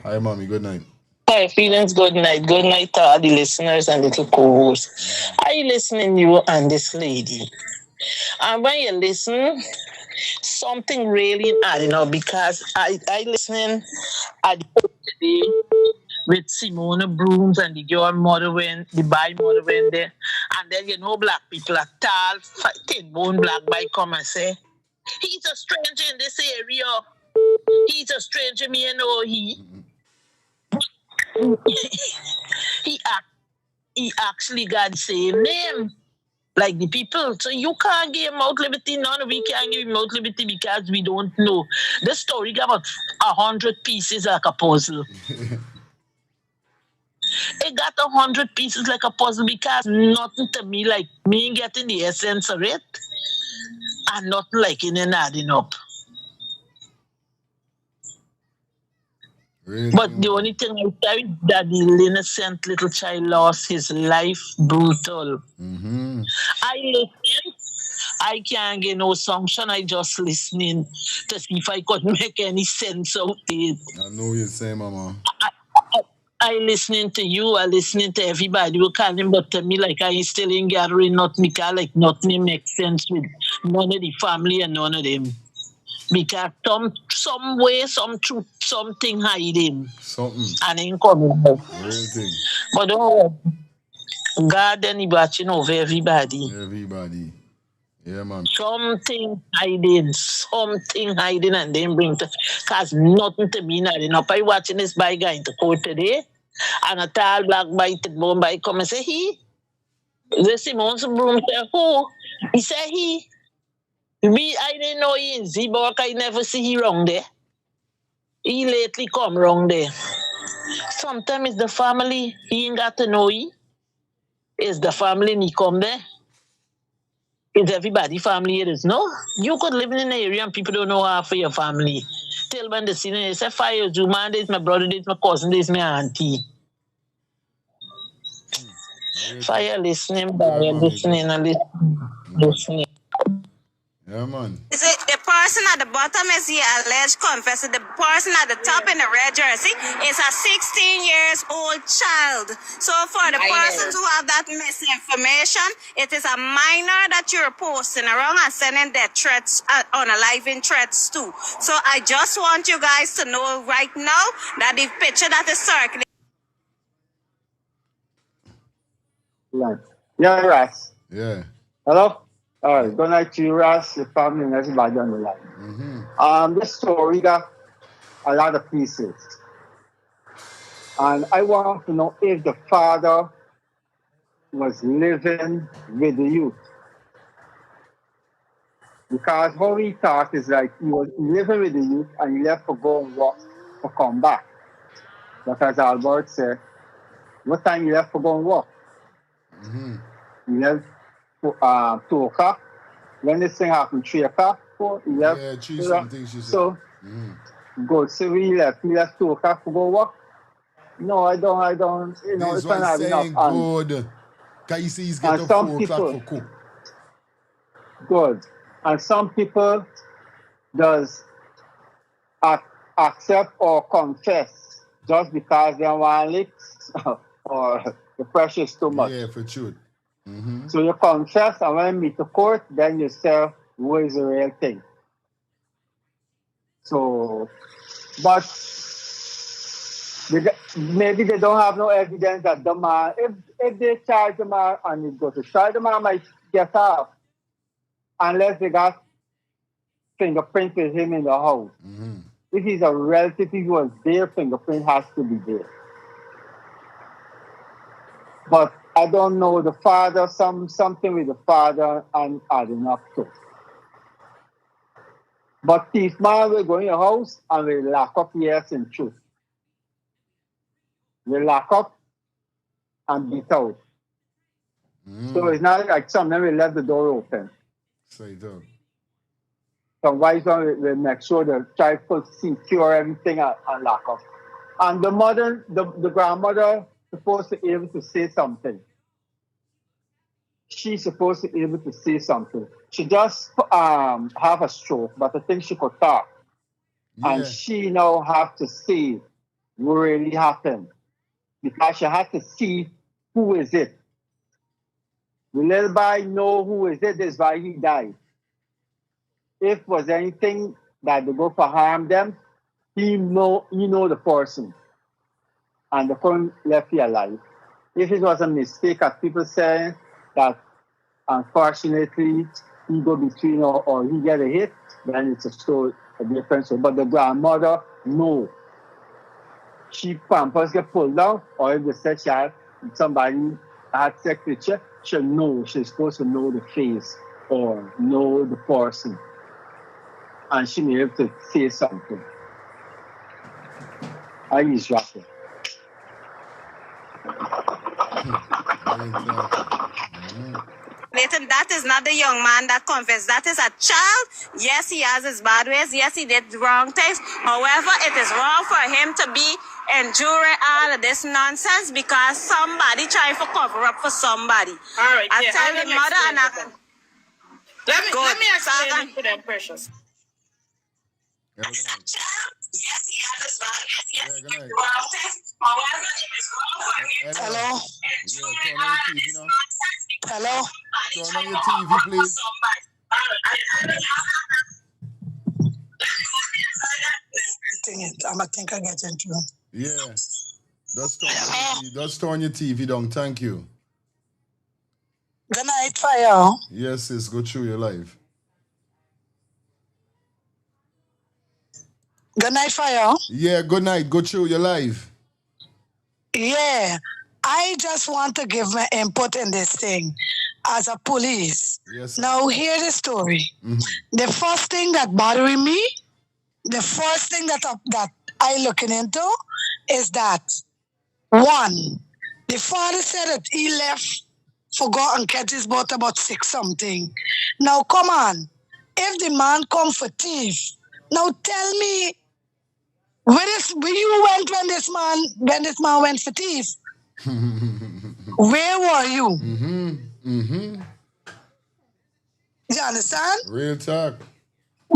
Hi, mommy. Good night. Hi, feelings. Good night. Good night to all the listeners and little co-hosts. I listening you and this lady. And when you listen, something really adding up because I listening at the today with Simona Brooms and the girl mother when the by mother when there. And then black people are tall, thin bone black by come and say, he's a stranger in this area. He's a stranger, me and know he actually got the same name like the people. So you can't give him out liberty. None of we can give him out liberty because we don't know. The story got about 100 pieces like a puzzle. It got 100 pieces like a puzzle because nothing to me like me getting the essence of it and nothing like in and adding up. Really? But the only thing I tell you that the innocent little child lost his life brutal. Mm-hmm. I listen. I can't get no sanction. I just listening to see if I could make any sense out it. I know you're saying, mama. I listening to you. I listening to everybody who calling, but to me like I still ain't gathering nothing because like nothing makes sense with none of the family and none of them. Because some way, some truth, something hiding. Something. And ain't coming out. Real thing. But don't God and he watching over everybody. Everybody. Yeah, man. Something hiding, and then bring to cause nothing to me nothing. Up I watching this by guy in the court today, and a tall black bited bone by come and say the Simon's broom say who? He said I didn't know he in Zebok, I never see he wrong there. He lately come wrong there. Sometimes it's the family, he ain't got to know he. It's the family and he come there. It's everybody family it is. No, you could live in an area and people don't know half of your family. Till when they see it, they say, 5 years, man, this is my brother, this is my cousin, this is my auntie. Fire listening, listening. Yeah, man. Is it the person at the bottom is the alleged confessor? The person at the top in the red jersey is a 16 years old child. So for the persons who have that misinformation, it is a minor that you're posting around and sending their threats on alive threats too. So I just want you guys to know right now that the picture that is circulating. Yeah, Ras. Yeah. Hello? All right. Good night to you, Ras, your family, and everybody on the line. Mm-hmm. This story got a lot of pieces. And I want to know if the father was living with the youth. Because how he talked is like he was living with the youth and he left for go and work to come back. But as Albert said, what time he left for go and work? Mm-hmm. He left for 2 o'clock. When this thing happened, 3 o'clock, 4, he left. Yeah, 3 something she said. So, good. So he left 2 o'clock to go work. No, I don't, you know, this it's not saying enough. Good. Can you see he's getting 4 o'clock for cook? Good. And some people does accept or confess just because they want licks or the pressure is too much. Yeah, for sure. Mm-hmm. So you confess, and when you meet the court, then you say, what is the real thing? So, but maybe they don't have no evidence that the man, if they charge the man and it goes to trial, the man might get off. Unless they got fingerprints with him in the house. Mm-hmm. If he's a relative, he was there, fingerprint has to be there. But I don't know the father, something with the father and adding up to. But thief man will go in your house and will lock up, yes, in truth. Will lock up and beat out. So it's not like some of them will left the door open. Straight up. Some wives will make sure they try to secure everything and lock up. And the mother, the grandmother, supposed to be able to say something. She's supposed to be able to say something. She just have a stroke, but I think she could talk. Yeah. And she now have to see what really happened. Because she had to see who is it. The little boy know who is it, that's why he died. If was anything that they go for harm them, he know the person. And the person left here alive. If it was a mistake, as people say, that unfortunately he go between or he get a hit, then it's a different story. But the grandmother, no. She pampers get pulled down, or if they said she had somebody had sex with her, she'll know. She's supposed to know the face or know the person. And she may have to say something. I use rapping. Nathan, that is not the young man that confessed. That is a child. Yes, he has his bad ways. Yes, he did wrong things. However, it is wrong for him to be enduring all of this nonsense because somebody trying to cover up for somebody. All right, I tell the mother and I... Let me explain it to them, Precious. Yes, he has his bad ways. Yes, he did night. wrong things. However, it is wrong for him to Hello? enduring all of this nonsense. Hello? Turn on your TV, please. I think I get into it. Yeah. Just turn your TV down. Thank you. Good night, Fire. Yes, sis. Go through your life. Good night, Fire. Yeah, good night. Go through your life. Yeah. I just want to give my input in this thing as a police. Yes. Now, hear the story. The first thing that bothering me, the first thing that I looking into is that, one, the father said that he left, forgot and catch his boat about 6 something. Now, come on. If the man come for thief, now tell me, where you went when this man went for thief? Where were you? You understand? Real talk.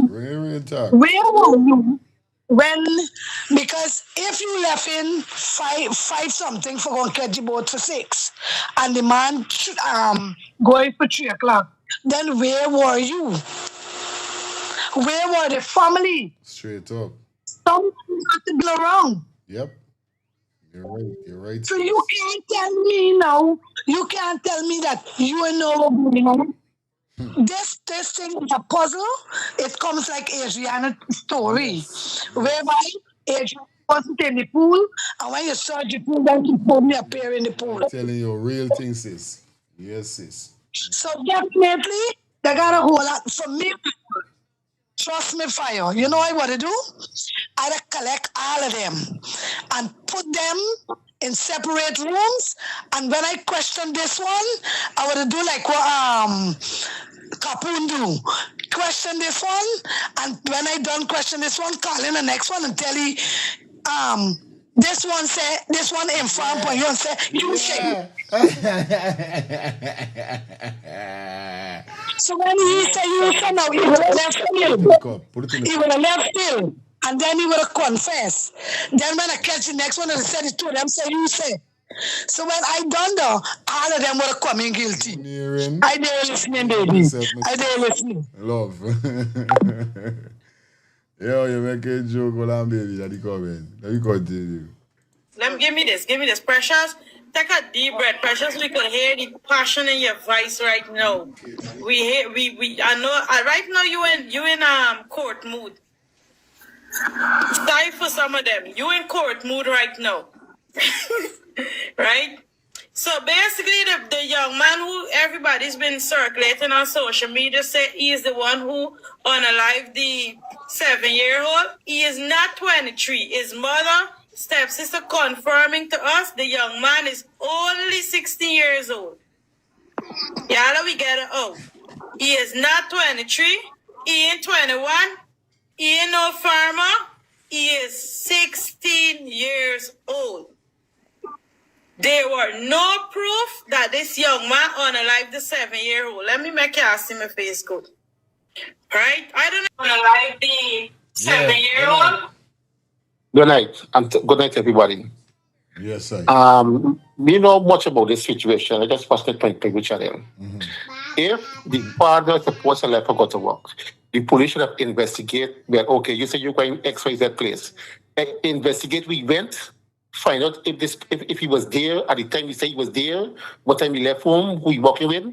Real talk. Where were you because if you left in 5 something for going to catch the boat for 6 and the man going for 3 o'clock, then where were you? Where were the family? Straight up. Something had to be around. Yep. You're right. You're right. So you can't tell me now. You can't tell me that you know what's going on. This thing is a puzzle. It comes like Adriana's story, whereby Adriana wasn't in the pool, and when you saw the pool, then she suddenly appear in the pool. I'm telling you, real thing, sis. Yes, sis. So definitely, they got a whole lot for me. Trust me, Fire. You know what I want to do? I collect all of them and put them in separate rooms. And when I question this one, I want to do like what Kapun do. Question this one, and when I done question this one, call in the next one and tell you, this one say, this one in front of you and say, you say. So when he say you say now, he would have left still. He would have left still. And then he would have confessed. Then when I catch the next one and said it to them, say you say. So when I done though, all of them would have come in guilty. I dare listening, baby. I dare listening. Love. Yo, you make a joke, well, baby, that you comment. Let me continue. Give me this, Precious. Take a deep breath, Precious. We could hear the passion in your voice right now. I know. Right now, you in court mood. Sorry for some of them. You in court mood right now, right? So basically, the young man who everybody's been circulating on social media said he is the one who unalived the 7-year-old. He is not 23. His mother, stepsister, confirming to us the young man is only 16 years old. Yeah, we get it. Oh, he is not 23. He ain't 21. He ain't no farmer. He is 16 years old. There were no proof that this young man unalived the 7-year-old. Let me make you ask him if he's good. Right? I don't know. Unalive the 7-year-old. Good night. Good night, everybody. Yes, sir. We know much about this situation. I just first point to which channel. If the father is supposed to let her go to work, the police should have investigate. Well, okay, you say you're going XYZ place. Investigate. We went, find out if he was there at the time he said he was there, what time he left home, who he working with.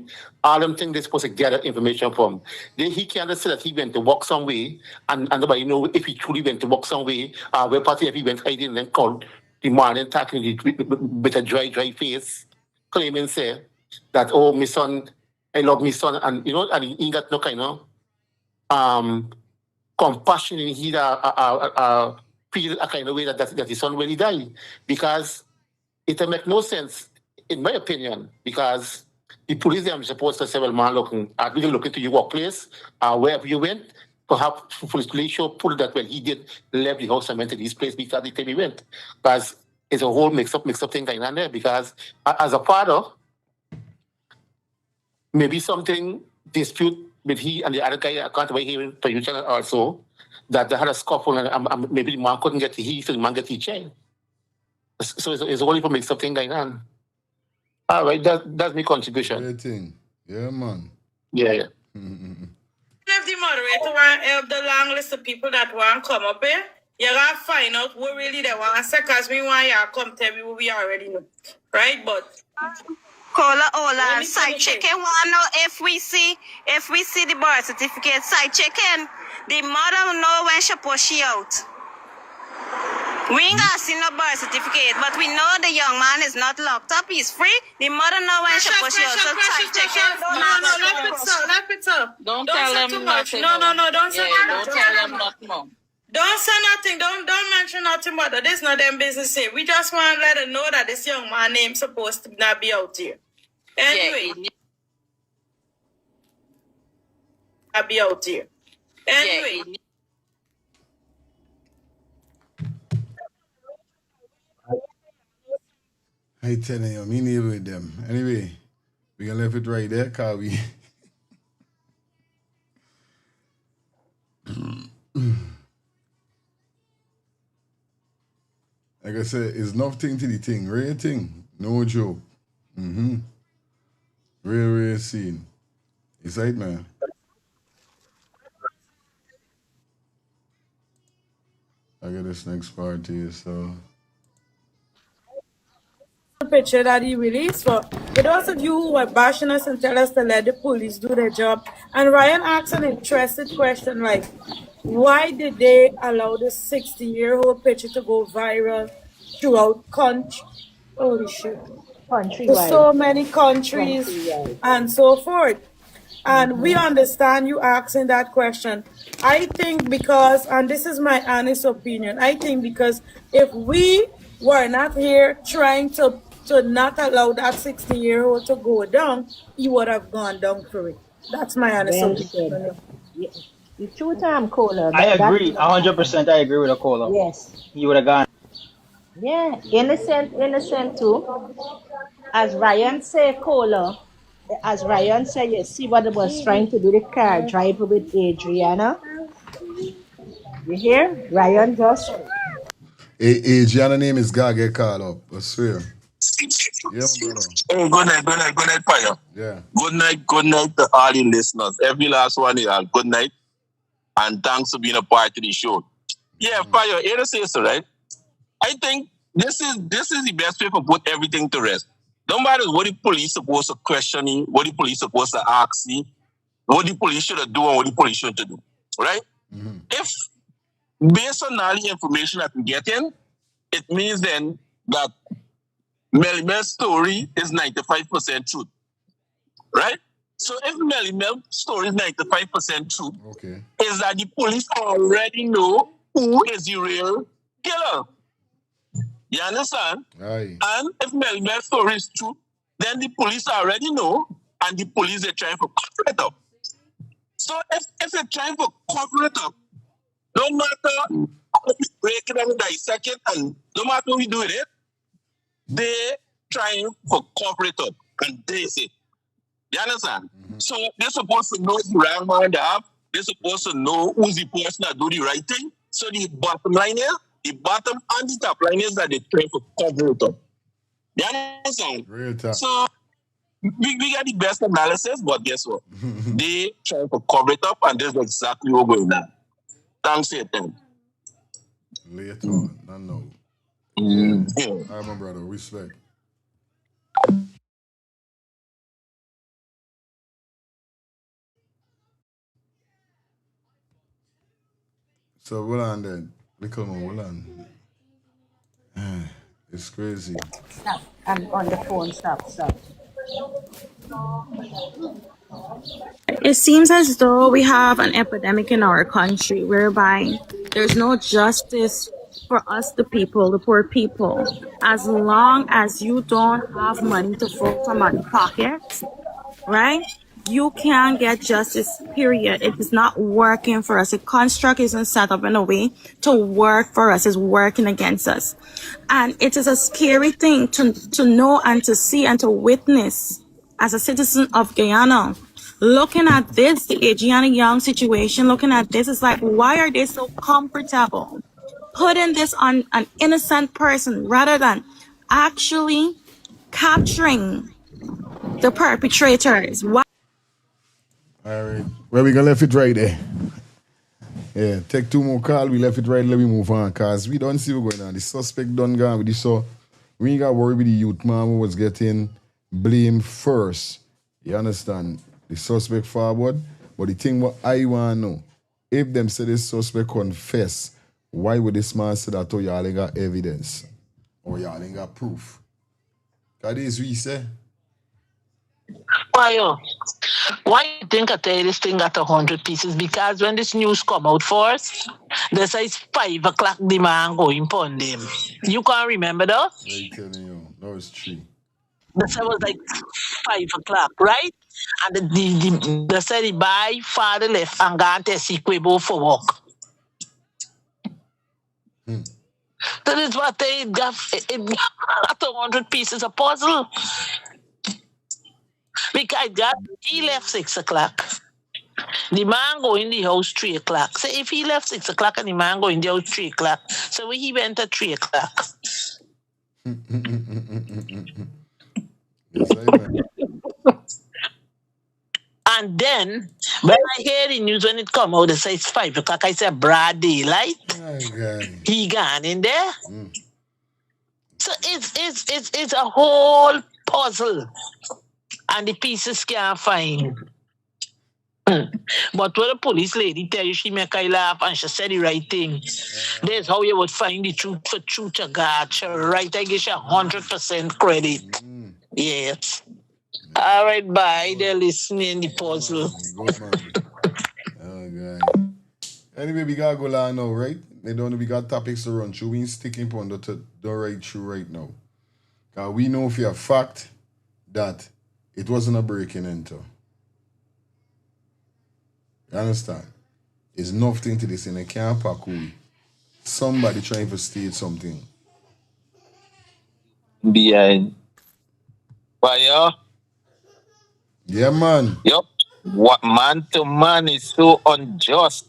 All them things they're supposed to gather information from. Then he can't say that he went to work some way, and nobody know if he truly went to work some way, where party if he went hiding and then called the morning talking with a dry face, claiming say that, oh, my son, I love my son, and and he got no kind of compassion in his feel a kind of way that his son really died, because it make no sense in my opinion, because the police are supposed to say, well, man, are really looking to your workplace, wherever you went, perhaps police show put that, well, he did leave the house and went to this place before the time he went, because it's a whole mix-up thing going on there, because as a father, maybe something dispute with he and the other guy, I can't wait here for you channel also, that they had a scuffle and maybe the man couldn't get to he, so the man get the chain. So it's only for mix-up thing going on. All right, that's my contribution. Great thing. Yeah, man. Yeah. If the moderator want to help the long list of people that want to come up here, you got to find out who really they want to say, because we want you to come tell me what we already know. Right? But Hola, side checking. Wanna know if we see the birth certificate. Side checking. The mother know when she push she out. We ain't gonna see no birth certificate, but we know the young man is not locked up. He's free. The mother know when she push she out. So side checking. No, left it up. Don't tell them too much. nothing. No, don't say Yeah, nothing. don't tell them nothing more. Don't say nothing. Don't mention nothing about that. This is not them business here. We just want to let her know that this young man name supposed to not be out here. Anyway. Not be out here. Anyway. I telling you, me neither with them. Anyway, we can leave it right there, cause we like I said, it's nothing to the thing. Real thing. No joke. Real scene. It's right, man. I got this next part here, so. Picture that he released. For those of you who were bashing us and tell us to let the police do their job, and Ryan asked an interesting question like, why did they allow this 60-year-old picture to go viral throughout country? Holy shit. To so many countries and so forth. And we understand you asking that question. I think because, and this is my honest opinion, I think because if we were not here trying to not allow that 60-year-old to go down, he would have gone down for it. That's my honest opinion. The two-time caller. I agree. 100% I agree with the caller. Yes. He would have gone. Yeah, innocent too. As Ryan said, caller, as Ryan said, you see what he was trying to do, the car driver with Adriana. You hear? Ryan just... Adriana name is God get called up, I swear. Yeah, brother. Hey, good night, Paya. Yeah. Good night to all the listeners. Every last one here, good night. And thanks for being a part of the show. Yeah, Paya, you say so, right? I think this is the best way to put everything to rest. No matter what the police supposed to question you, what the police supposed to ask you, what the police should have done and what the police shouldn't do. Right? If based on all the information that we get in, it means then that Melly Mel's story is 95% truth. Right? So if Melly Mel's story is 95% true, is that the police already know who is the real killer. You understand? Aye. And if Melly Mel's story is true, then the police already know and the police are trying to cover it up. So if they're trying to cover it up, no matter how we break it and dissect it, and no matter how we do it, they trying to cover it up and this it. You understand? So they're supposed to know the right man they have. They're supposed to know who's the person that do the right thing. So the bottom line is, the bottom and the top line is that they try to cover it up. You understand? Real talk. So we got the best analysis, but guess what? They try to cover it up, and that's exactly what's going on. Thanks for your time. Later on, I know. Yeah. All right, my brother, respect. So hold on then. Little man, hold on. It's crazy. Stop. I'm on the phone. Stop. It seems as though we have an epidemic in our country whereby there's no justice for us, the people, the poor people. As long as you don't have money to fill somebody's pockets, right? You can't get justice, period. It is not working for us. The construct isn't set up in a way to work for us. It's working against us. And it is a scary thing to know and to see and to witness as a citizen of Guyana. Looking at this, the Adriana Young situation, looking at this, it's like, why are they so comfortable putting this on an innocent person rather than actually capturing the perpetrators? Why? All right. Where we gonna left it right there? Yeah, take two more calls. We left it right. Let me move on, cause we don't see what's going on. The suspect done gone with this, so we ain't got worried with the youth man who was getting blamed first. You understand? The suspect forward, but the thing what I want to know, if them say this suspect confess, why would this man say that? Oh, y'all ain't got evidence or y'all ain't got proof? Cause this we say. Why you think I tell you this thing got 100 pieces? Because when this news come out first, they say it's 5 o'clock the man going upon them. You can't remember that? They telling you, no, it's 3. They said it was like 5 o'clock, right? And they said the boy father left and gone to Sequebo for work. That is what they got. It got 100 pieces of puzzle. Because he left 6 o'clock. The man go in the house 3 o'clock. So if he left 6 o'clock and the man go in the house 3 o'clock, so when he went at 3 o'clock. Yes, amen. And then when I hear the news when it come out, they say it's 5 o'clock. I said broad daylight. He gone in there. So it's a whole puzzle, and the pieces can't find. But when the police lady tell you she make I laugh and she said the right thing, there's how you would find the truth for truth to God. She right, I give you 100% credit. Yes. All right, bye. They're listening the puzzle. Good man. Oh, God. Anyway, we gotta go down now, right? We don't know we got topics to run through. We ain't sticking on the right through right now. Cause we know for a fact that it wasn't a break and enter. You understand? There's nothing to this in a camp parkour. Somebody trying to steal something. Behind. Fire. Yeah, man. Yup. What man to man is so unjust.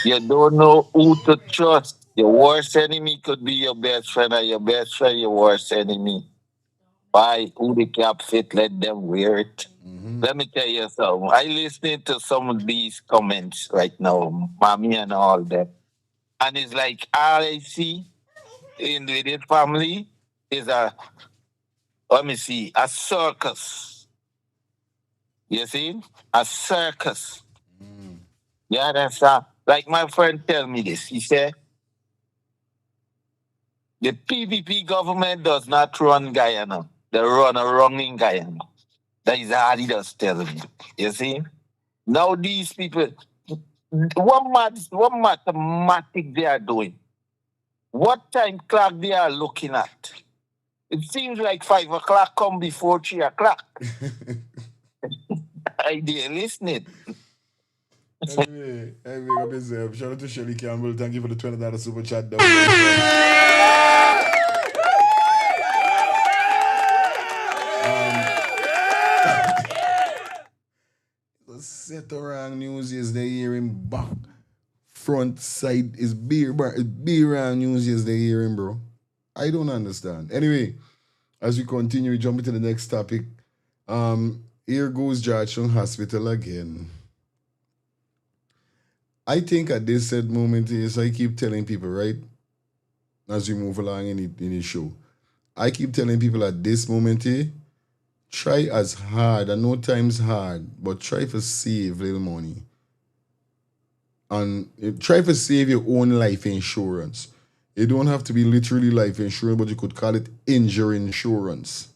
You don't know who to trust. Your worst enemy could be your best friend, and your best friend your worst enemy. Why? Who the cap fit? Let them wear it. Let me tell you something. I listening to some of these comments right now, mommy and all that, and it's like all I see in with this family is a circus. You see, a circus. Yeah, that's like my friend tell me this. He said the PVP government does not run Guyana. They run a wronging Guyana. That is all he does tell me. You see? Now these people, what mathematics they are doing? What time clock they are looking at? It seems like 5 o'clock come before 3 o'clock. I didn't listen it. Anyway, big up yourself. Shout out to Shelly Campbell. Thank you for the $20 super chat. The set around news is they hearing back. Front side is beer around news is they hearing, bro. I don't understand. Anyway, as we continue, we jump into the next topic. Here goes Georgetown Hospital again. I think at this said moment is I keep telling people, right? As we move along in the show. I keep telling people at this moment, try as hard, I know time's hard, but try to save little money. And try to save your own life insurance. It don't have to be literally life insurance, but you could call it injury insurance.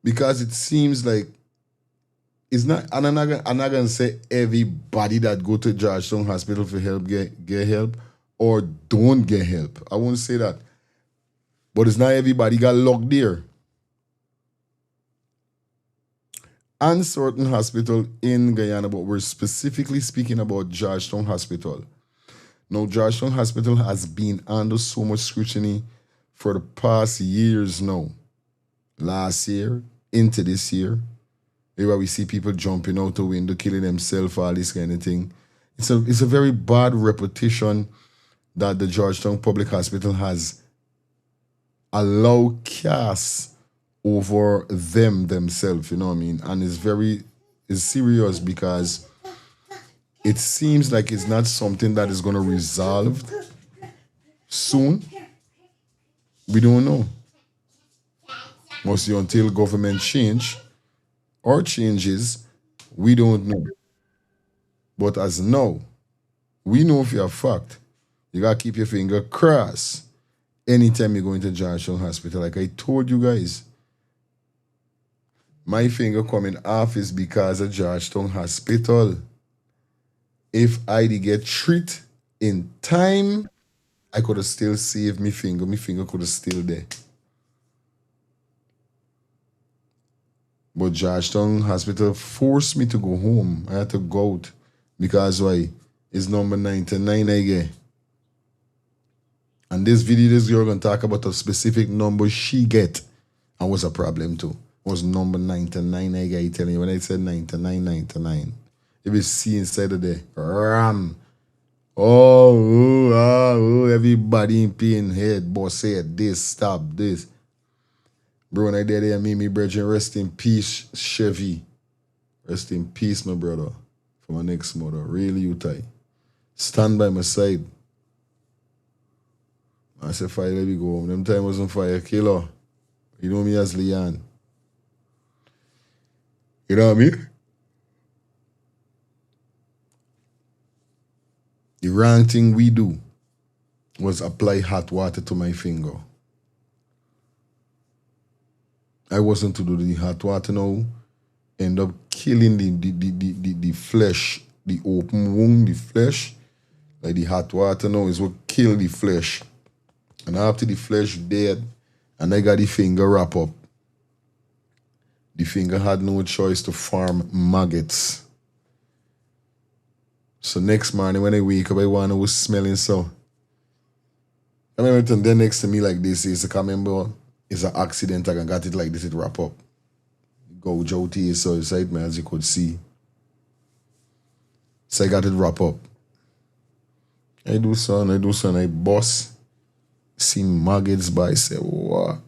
Because it seems like it's not, and I'm not gonna say everybody that go to Georgetown Hospital for help get help or don't get help. I won't say that. But it's not everybody got locked there. And certain hospital in Guyana, but we're specifically speaking about Georgetown Hospital. Now, Georgetown Hospital has been under so much scrutiny for the past years now. Last year, into this year, where we see people jumping out the window, killing themselves, all this kind of thing. It's a very bad reputation that the Georgetown Public Hospital has allowed cast over themselves, you know what I mean? And it's serious because it seems like it's not something that is going to resolve soon. We don't know. Mostly until government change or changes, we don't know. But as now, we know for a fact, you got to keep your finger crossed anytime you go into Georgetown Hospital. Like I told you guys, my finger coming off is because of Georgetown Hospital. If I did get treated in time, I could have still saved my finger. My finger could have still there. But Georgetown Hospital forced me to go home. I had to go out because why? It's number 99 I get. And this video, this girl gonna talk about a specific number she get. And was a problem too. Was number 99 I get. I tell you, when I said 99. If you see inside of there, ram. Everybody in pain head, boss said this, stop this. Bro, when I did there, me brethren, rest in peace, Chevy. Rest in peace, my brother. For my next mother. Really, you tight. Stand by my side. I said, fire, let me go home. Them time wasn't fire killer. You know me as Leon. You know what I mean? The wrong thing we do was apply hot water to my finger. I wasn't to do the hot water now. End up killing the flesh, the open wound, the flesh. Like the hot water now is what kill the flesh. And after the flesh dead, and I got the finger wrap up. The finger had no choice to farm maggots. So next morning when I wake up, I was smelling so. I remember there next to me like this is I can't remember. It's an accident. I got it like this, it wrap up. Go Joti is so inside me as you could see. So I got it wrap up. I do son, I boss. See maggots by say, what?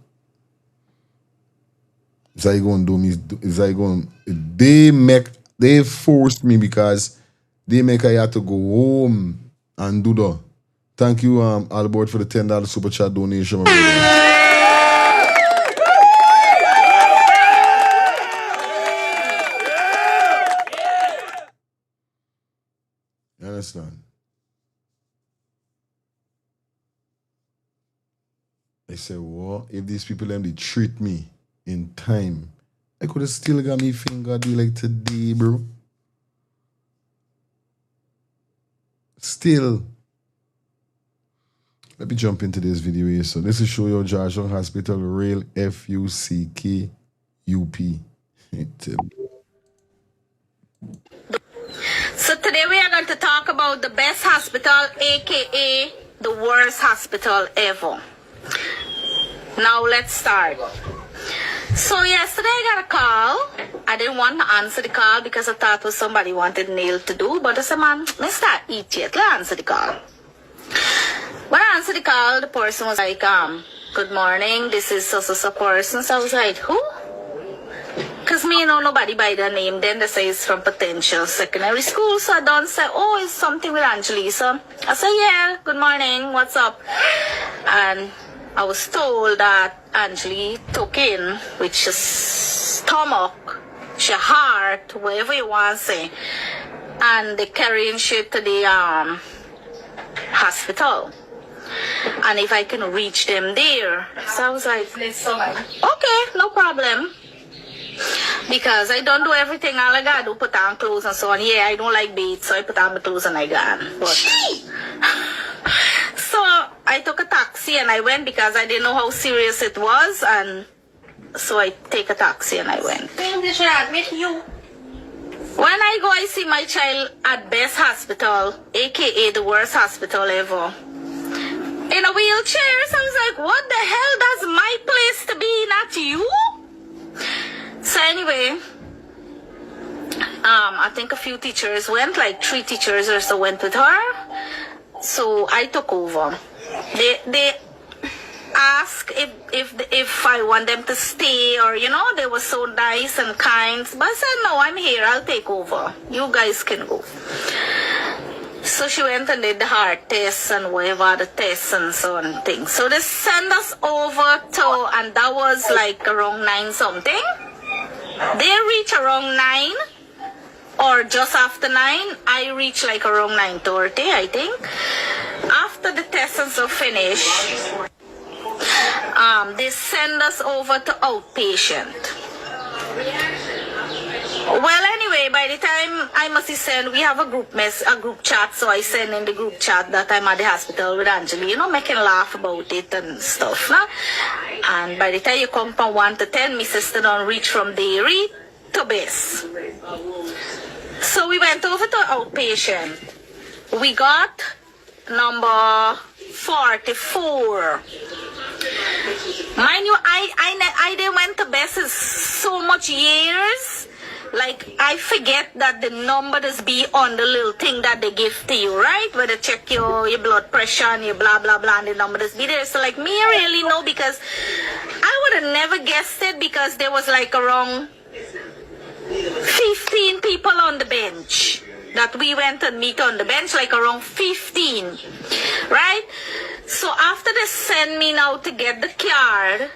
Is I gonna do me? Is I gonna they forced me because they make I had to go home and do the. Thank you, Albert, for the $10 super chat donation. You understand? I said, what? If these people they treat me in time, I could have still got me finger do like today, bro. Still. Let me jump into this video here. So this is show you Georgetown Hospital, real F-U-C-K-U-P. So today we are going to talk about the best hospital, aka the worst hospital ever. Now let's start. So yesterday I got a call. I didn't want to answer the call because I thought it was somebody wanted Neil to do. But I said, man, let's start eat yet. Let's answer the call. When I answered the call, the person was like, good morning, this is so person. So I was like, who? Because me know nobody by the name. Then they say it's from Potential Secondary School. So I don't say, oh, it's something with Angelisa. I say, yeah, good morning, what's up? And I was told that Angeli took in, which is stomach, she heart, whatever you want to say. And they carrying shit to the hospital. And if I can reach them there. So I was like, okay, no problem. Because I don't do everything all I gotta do, put on clothes and so on. Yeah, I don't like beads, so I put on my clothes and I gone. But so I took a taxi and I went because I didn't know how serious it was, and so I take a taxi and I went. When I go, I see my child at best hospital, aka the worst hospital ever, in a wheelchair. So I was like, what the hell does my place to be, not you? So anyway, I think a few teachers went, like 3 teachers or so went with her. So I took over. They asked if I want them to stay, or they were so nice and kind. But I said, no, I'm here, I'll take over. You guys can go. So she went and did the heart tests and whatever other tests and so on and things. So they sent us over to, and that was like around 9 something. They reach around 9 or just after 9. I reach like around 9:30, I think. After the tests are finished, they send us over to outpatient. Well, anyway, by the time I must send, we have a group chat, so I send in the group chat that I'm at the hospital with Angeli, making laugh about it and stuff. Nah? And by the time you come from 1 to 10, my sister don't reach from dairy to base. So we went over to outpatient. We got number 44. Mind you, I didn't went to base is so much years. Like, I forget that the number does be on the little thing that they give to you, right? Where they check your blood pressure and your blah, blah, blah, and the number does be there. So, like, me, I really know, because I would have never guessed it, because there was, like, around 15 people on the bench that we went and meet on the bench, like around 15, right? So, after they send me now to get the card,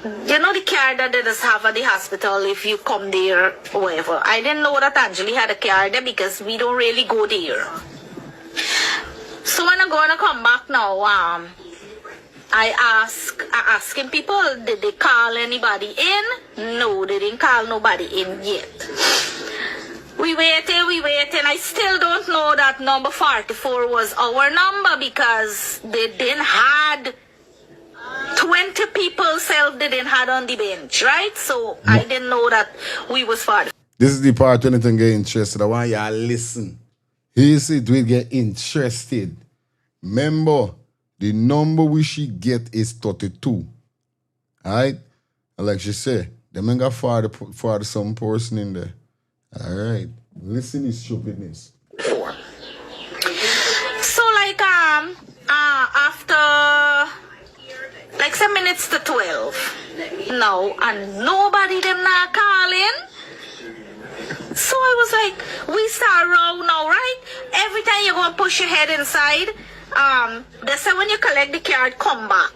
the card that they just have at the hospital if you come there or whatever. I didn't know that Angeli had a card there because we don't really go there. So when I'm going to come back now, I asking people, did they call anybody in? No, they didn't call nobody in yet. We waited. I still don't know that number 44 was our number, because they didn't had 20 people didn't had on the bench, right? So I didn't know that we was 44. This is the part when anything get interested. I want y'all listen. Here see it will get interested. Remember, the number we should get is 32. Alright? And like she said, them ain't got for some person in there. Alright. Listen to stupidness. So like after like 7 minutes to 12. No, and nobody them not calling. So I was like, we start row now, right? Every time you go and push your head inside, they say when you collect the card, come back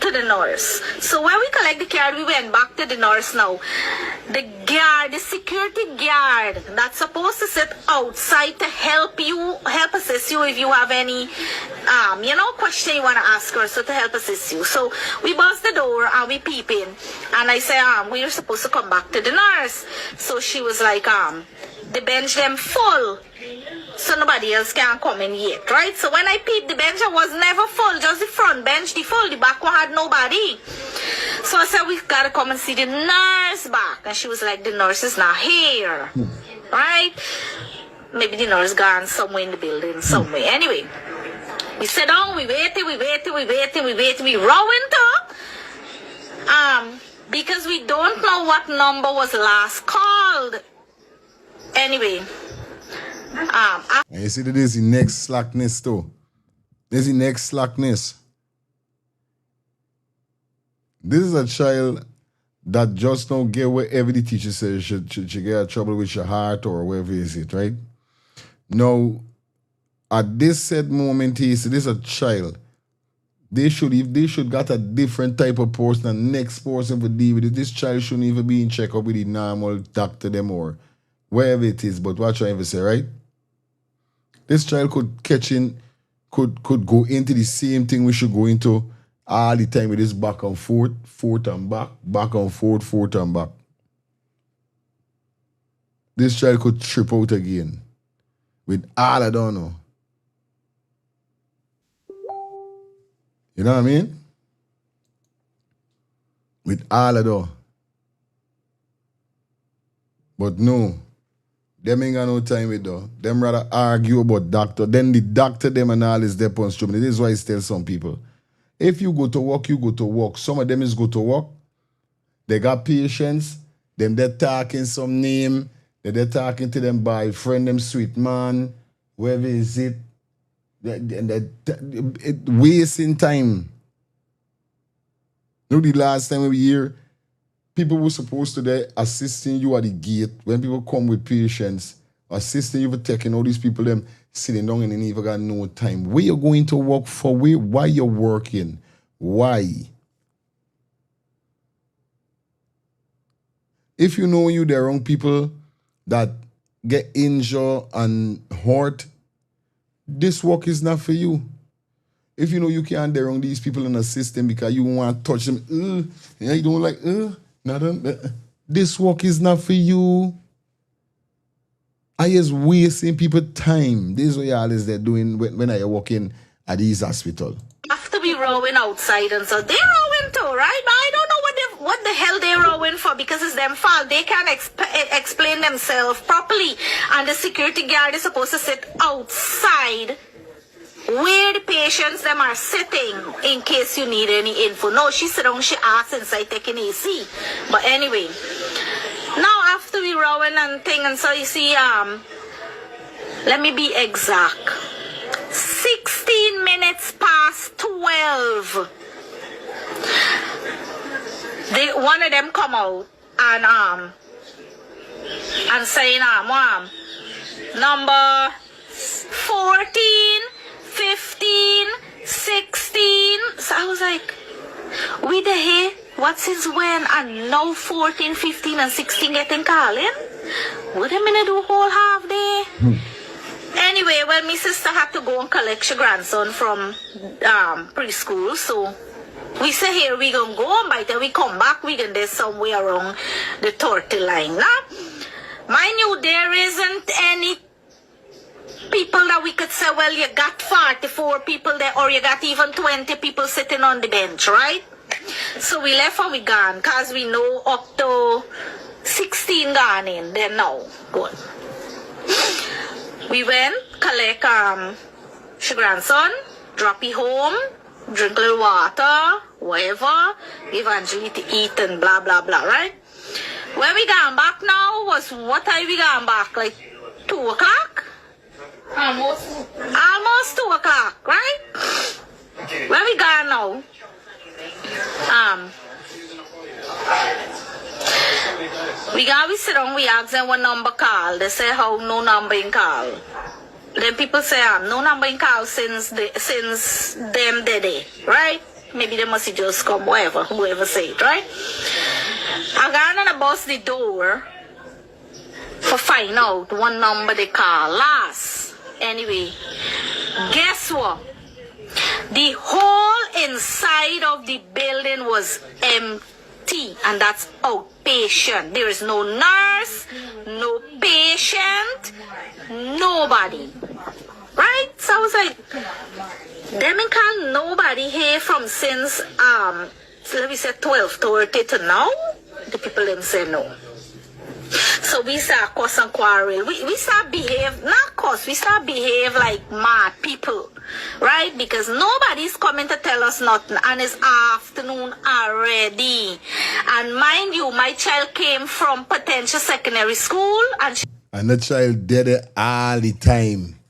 to the nurse. So when we collect the card, we went back to the nurse now. The guard, the security guard that's supposed to sit outside to help assist you if you have any, question you want to ask her, so to help assist you. So we bust the door and we peep in. And I say, we're supposed to come back to the nurse. So she was like, the bench them full. so nobody else can come in yet, right? So when I peeped the bench, I was never full, just the front bench, the back one had nobody. So I said, we gotta come and see the nurse back. And she was like, the nurse is not here, right? Maybe the nurse gone somewhere in the building, somewhere. Anyway, we sit down, we waiting, we rowing to. Because we don't know what number was last called. Anyway, and you see that there's the next slackness too. There's the next slackness. This is a child that just don't get wherever the teacher says she get trouble with your heart or wherever is it, right? Now, at this said moment, this is a child. If they should got a different type of person, the next person for deal with it, this child shouldn't even be in check-up with the normal doctor them or wherever it is, but what I ever say, right? This child could catch in, could go into the same thing we should go into all the time with this back and forth and back and forth and back. This child could trip out again with all I don't know. You know what I mean? With all of that. But no, them ain't got no time with that. Them rather argue about doctor. Then the doctor them and all is there on stream. This is why I tell some people. If you go to work, you go to work. Some of them is go to work. They got patients. Them they're talking some name. They're talking to them boyfriend, them sweet man. Wherever is it? It wasting time. You know, the last time we hear people were supposed to be assisting you at the gate when people come with patients, assisting you for taking all these people them sitting down and they never got no time. Where you going to work for? Why you working? Why? If you know you the wrong people that get injured and hurt, this work is not for you. If you know you can't get around these people in the system because you want to touch them, you don't like, this work is not for you. I just wasting people time. This is what y'all is there doing when I walk in at these hospital. Have to be rowing outside and so they're rowing too, right? But I don't know what the hell they're rowing for because it's them fault. They can't explain themselves properly. And the security guard is supposed to sit outside where the patients them are sitting in case you need any info. No, she sit down, she asks inside taking AC. But anyway, now after we rowing and thing and so you see, let me be exact. 16 minutes past 12. One of them come out and saying number 14, 15, 16. So I was like, we the here? What since when? And now 14, 15 and 16 getting calling? What am I gonna do whole half day? Anyway, well, my sister had to go and collect her grandson from preschool, so we say here we gonna go, and by the time we come back, we gonna do somewhere around the 30 line. Now, mind you, there isn't any people that we could say, well, you got 44 people there, or you got even 20 people sitting on the bench, right? So we left and we gone, because we know up to 16 gone in, then now, good. We went, collect her grandson, drop him home, drink a little water, whatever, give Angeli to eat and blah, blah, blah, right? Where we gone back now was, what time we gone back? Like 2 o'clock? Almost 2 o'clock, right? Where we gone now? We sit down, we ask them what number call. They say how no number in call. Then people say no number in call since them day, right? Maybe they must just come, whoever say it, right? I got on the bus the door for find out what number they call last. Anyway, guess what? The whole inside of the building was empty. empty, and that's outpatient. There is no nurse, no patient, nobody. Right? So I was like, them ain't call nobody here from since so let me say 12:30 to now. The people them say no. So we start cuss and quarrel. We start behave, not cuss, we start behave like mad people. Right? Because nobody's coming to tell us nothing. And it's afternoon already. And mind you, my child came from potential secondary school. And the child dead all the time.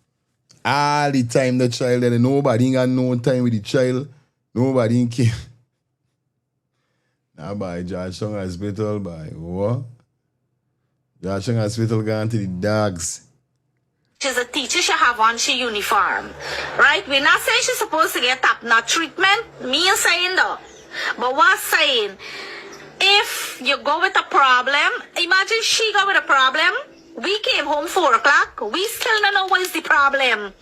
All the time the child dead. Nobody ain't got no time with the child. Nobody ain't care. Now by Georgetown Hospital, by what? Georgetown Hospital gone to the dogs. She's a teacher, she have on she uniform. Right? We're not saying she's supposed to get top-notch treatment. Me ain't saying though. But what's saying, if you go with a problem, imagine she go with a problem. We came home 4 o'clock. We still don't know what is the problem.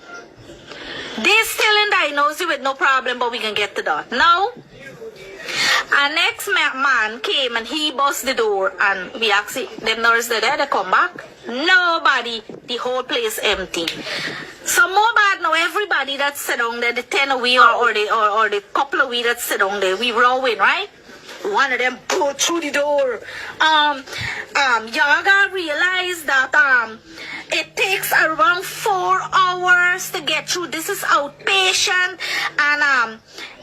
They still in diagnosed with no problem, but we can get to that. No? Our next man came and he bust the door and we asked the nurse there, they come back. Nobody, the whole place empty. So more bad now, everybody that sit down there, the 10 of we or the couple of we that sit down there, we rowing, right? One of them go through the door. Y'all gotta realize that it takes around 4 hours to get through. This is outpatient, and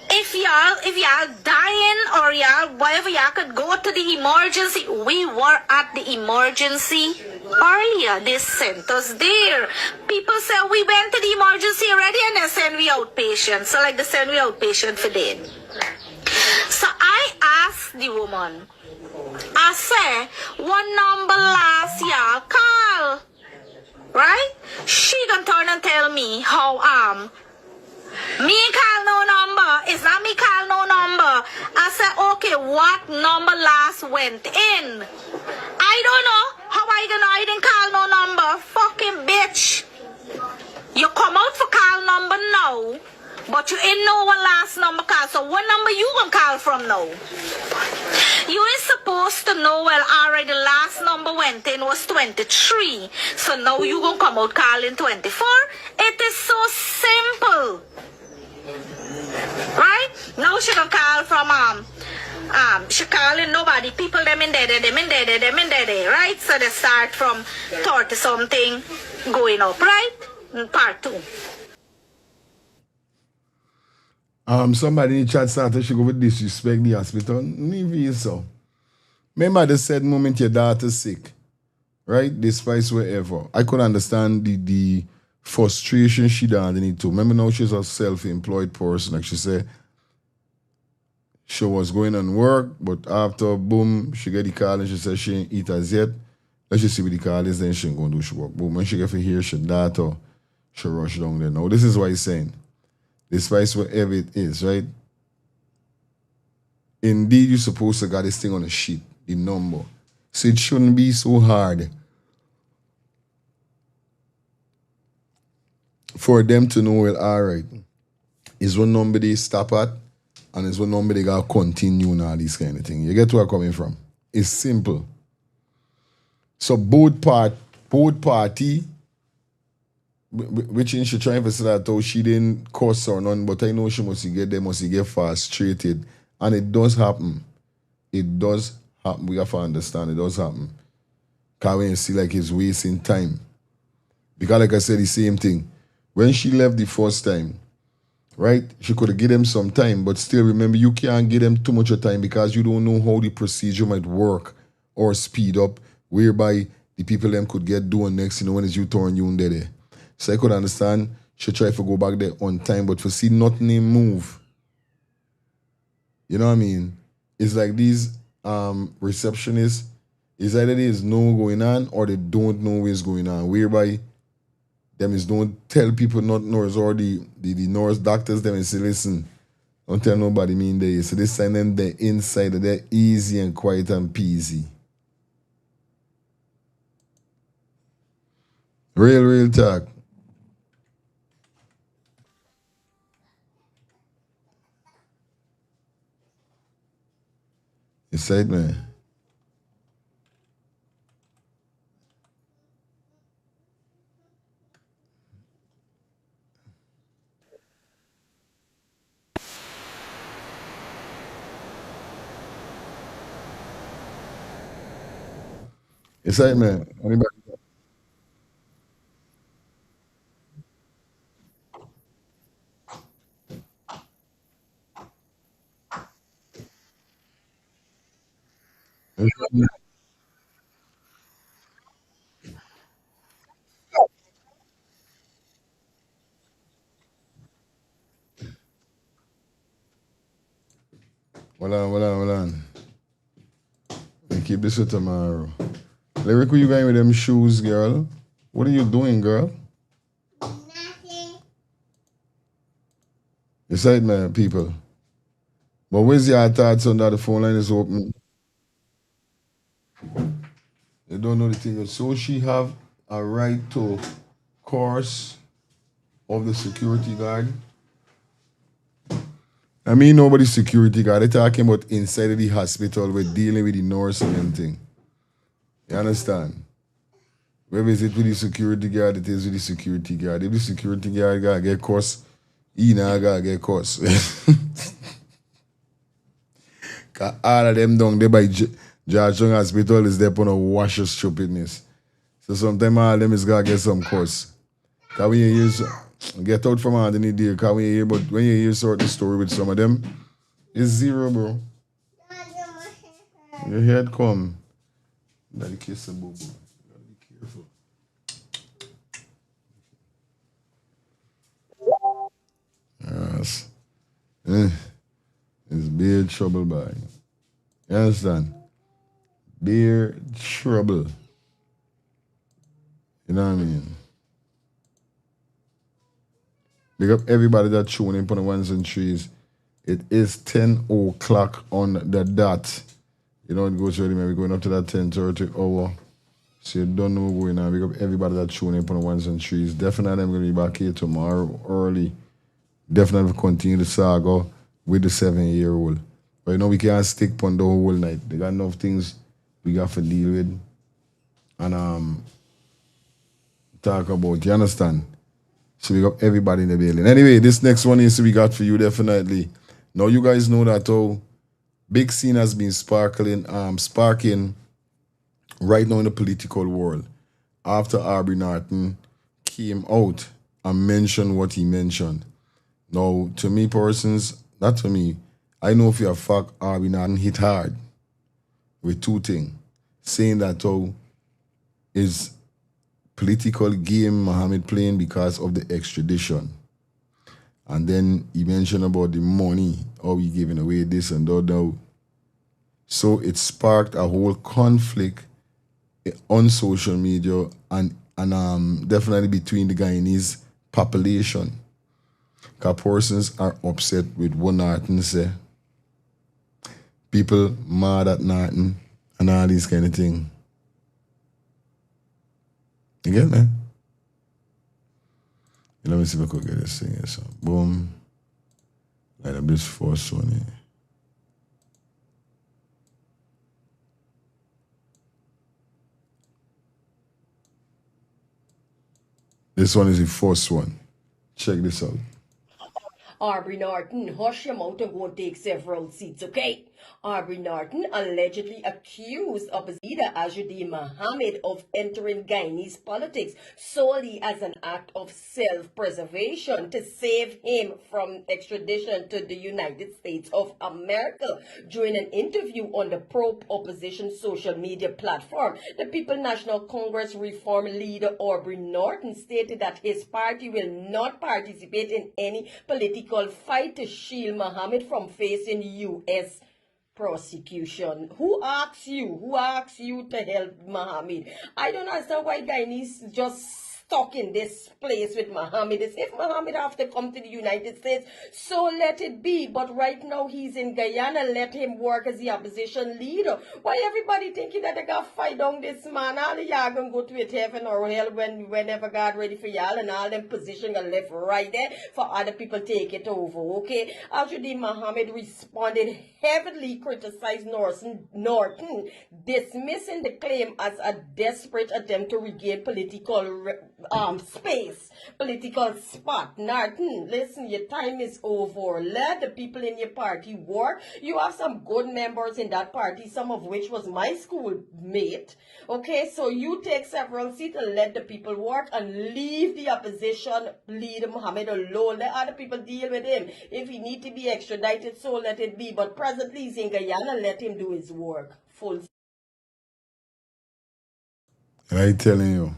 if y'all dying or y'all whatever, y'all could go to the emergency. We were at the emergency earlier. They sent us there. People say we went to the emergency already and they send we outpatient. So like they send we outpatient for dead. So I asked the woman, I say, what number last y'all call? Right? She gonna turn and tell me how me call no number. It's not me call no number. I said, okay, what number last went in? I don't know. How I gonna know I didn't call no number? Fucking bitch. You come out for call number now, but you ain't know what last number call. So what number you gonna call from now? You ain't supposed to know, well, already the last number went in was 23. So now you gonna come out calling 24? It is so simple. Right? Now she gonna call from she calling nobody. People them in there, right? So they start from 30 something going up, right? Part 2. Somebody in the chat started she go with disrespect the hospital. Maybe so. Remember they said moment your daughter's sick, right? Despite wherever. I could understand the frustration she done need to. Remember now she's a self-employed person. Like she said, she was going on work, but after boom, she get the call and she said she ain't eat as yet. Let's just see what the call is, then she ain't gonna do she work. Boom, when she get to hear she daughter, she rush down there. Now this is what he's saying. Despite whatever it is, right? Indeed, you're supposed to got this thing on a sheet, the number. So it shouldn't be so hard for them to know, well, all right, is one number they stop at and is one number they got to continue and all these kind of things. You get where I'm coming from? It's simple. So both party, which she trying to say that though she didn't curse or none, but I know she must get frustrated. And it does happen. It does happen. We have to understand it does happen. Because when you see like it's wasting time. Because like I said, the same thing. When she left the first time, right, she could have given them some time, but still remember you can't give them too much of time because you don't know how the procedure might work or speed up, whereby the people them could get doing next, when it's you turn you in there. So I could understand she tried to go back there on time, but for see nothing move. You know what I mean? It's like these receptionists, it's either there is no going on or they don't know what's going on, whereby them is don't tell people not nurse or the nurse doctors them and say, listen, don't tell nobody me in there. So they send them the inside that they're easy and quiet and peasy. Real talk. You said, man. You said, man. Anybody? Hold on. We keep this for tomorrow. Lyric, where you going with them shoes, girl? What are you doing, girl? Nothing. You said, man, people. But where's your thoughts on that? The phone line is open. You don't know the thing. So she have a right to course of the security guard. I mean, nobody's security guard. They're talking about inside of the hospital. We're dealing with the nurse and everything. You understand? Whether is it with the security guard, it is with the security guard. If the security guard gotta get course, he now gotta get course. Cause all of them down there by George Young Hospital is there on a wash of stupidness. So sometimes all of them is gotta get some course. Cause when you hear get out from underneath there, cause when you hear, but when you hear sort of story with some of them, it's zero, bro. Your head come. Daddy kiss a boo boo. Gotta be careful. Yes. It's beer trouble, boy. You understand? Beer trouble. You know what I mean? Big up everybody that tune in on the ones and threes. It is 10 o'clock on the dot. You know, it goes ready, man. We're going up to that 10:30 hour. So you don't know what's going on. Big up everybody that tune in on the ones and threes. Definitely I'm going to be back here tomorrow early. Definitely continue the saga with the 7-year-old. But you know, we can't stick on the whole night. They got enough things we got to deal with and talk about. You understand? So we got everybody in the building. Anyway, this next one is we got for you definitely. Now you guys know that big scene has been sparking right now in the political world after Aubrey Norton came out and mentioned what he mentioned. Now, to me, persons, not to me, I know for a fact Aubrey Norton hit hard with two things. Saying that is political game Mohammed playing because of the extradition. And then he mentioned about the money, how he giving away this and that. So it sparked a whole conflict on social media and definitely between the Guyanese population. Because persons are upset with what Norton say. People mad at Norton and all these kind of things. You get me? Let me see if I could get this thing here. So, boom. Light up this first one here. This one is the first one. Check this out. Aubrey Norton, hush your mouth and go and take several seats, okay? Aubrey Norton allegedly accused of his leader Ajuddin Mohammed of entering Guyanese politics solely as an act of self-preservation to save him from extradition to the United States of America. During an interview on the pro-opposition social media platform, the People National Congress Reform leader Aubrey Norton stated that his party will not participate in any political fight to shield Mohammed from facing U.S. prosecution. Who asks you? Who asks you to help Mohammed? I don't understand why Guyanese just stuck in this place with Muhammad. If Muhammad have to come to the United States, so let it be. But right now he's in Guyana. Let him work as the opposition leader. Why everybody thinking that they got fight down this man? All of y'all gonna go to it heaven or hell whenever God ready for y'all, and all them position gonna left right there for other people take it over. Okay, Al-Shadi Muhammad responded heavily, criticized Norton, dismissing the claim as a desperate attempt to regain political space, political spot. Norton, listen, your time is over. Let the people in your party work. You have some good members in that party, some of which was my schoolmate. Okay, so you take several seats and let the people work and leave the opposition leader Muhammad alone. Let other people deal with him. If he need to be extradited, so let it be. But presently he's in Guyana, let him do his work. Full. I telling you.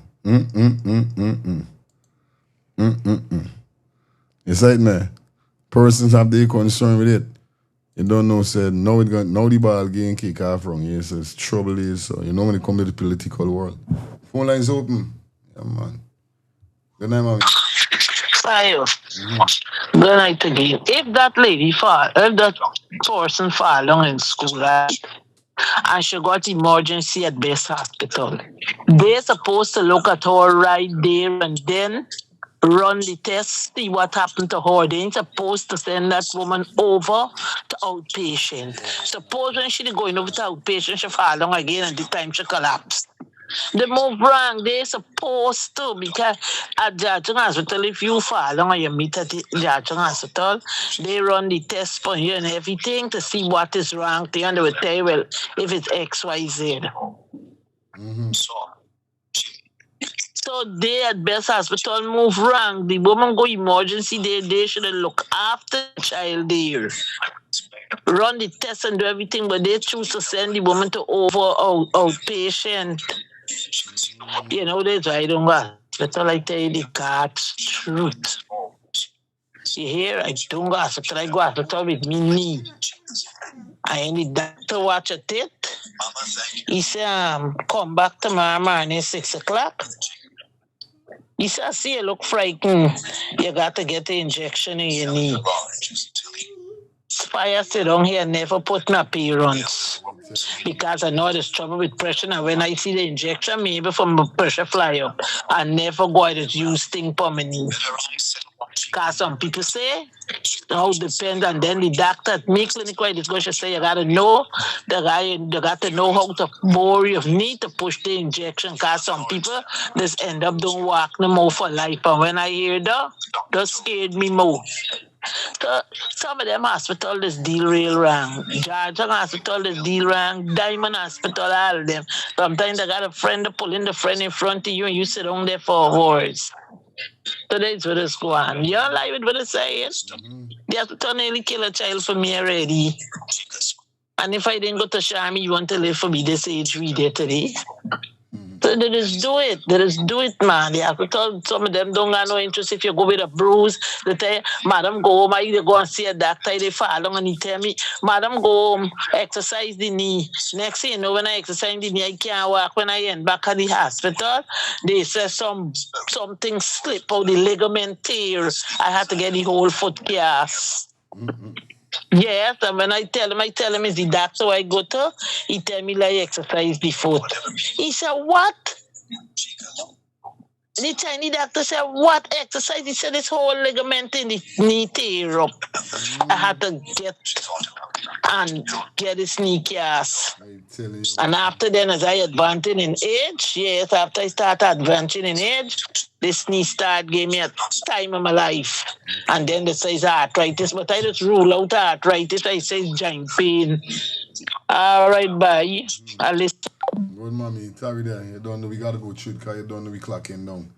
It's like now, persons have their concern with it. You don't know, said, now the ball game kick off wrong. Yes, it's trouble is, so you know when it comes to the political world. Phone lines open. Yeah, man. Good night, mommy. Sayo. Good night again. If that lady fall, if that person fall down in school, right, and she got emergency at best hospital, they're supposed to look at her right there and then run the test, see what happened to her. They ain't supposed to send that woman over to outpatient. Suppose when she going over to outpatient, she fall down again and the time she collapsed. They move wrong. They're supposed to, because at Jachung Hospital, if you fall down and you meet at the Jachung Hospital, they run the test for you and everything to see what is wrong. They will tell you, well, if it's X, Y, Z. So they at best hospital move wrong. The woman go emergency, they should look after the child there. Run the test and do everything, but they choose to send the woman to outpatient. You know, that's why I don't go. That's all I tell you the God's truth. You hear? I don't go hospital. I go hospital with me knee. I ain't the doctor watch at it. He said, come back tomorrow morning 6 o'clock. He said, see, you look frightened. You got to get the injection in your knee. Fire sit down here and never put my appearance. Because I know there's trouble with pressure. And when I see the injection, maybe from the pressure fly up, I never go to use thing for my knee. Because some people say, how depends, and then the doctor at me clinic where it's going to say, you got to know, you got to know how to bore your knee to push the injection. Because some people just end up don't walk no more for life. And when I hear that scared me more. So some of them hospitals just deal real wrong. Georgia Hospital just deal wrong. Diamond Hospital, all of them. Sometimes they got a friend to pull in the friend in front of you and you sit down there for hours. So that's what it's going on. You don't like what I'm saying? The hospital nearly kill a child for me already. And if I didn't go to Shami, you want to live for me this age we did today? So they just do it. They just do it, man. They have to tell some of them don't have no interest. If you go with a bruise, they tell you, madam, go home. I either go and see a doctor. They fall down and he tell me, madam, go home, exercise the knee. Next thing you know, when I exercise the knee, I can't walk. When I end back at the hospital, they say something slip out, the ligament tear. I had to get the whole foot cast. Yes, and when I tell him it's the doctor I go to, he tell me like exercise the foot. He said, what? The Chinese doctor said, what exercise? He said, this whole ligament in the knee tear up. I had to get his knee cast. And after then, as I advancing in age, yes, after I start advancing in age, this knee start gave me a time of my life. And then they say it's arthritis, but I just rule out arthritis. I say joint pain. All right, bye. I listen. Good, mommy. Tarry there. You don't know we got to go through because you don't know we clocking down.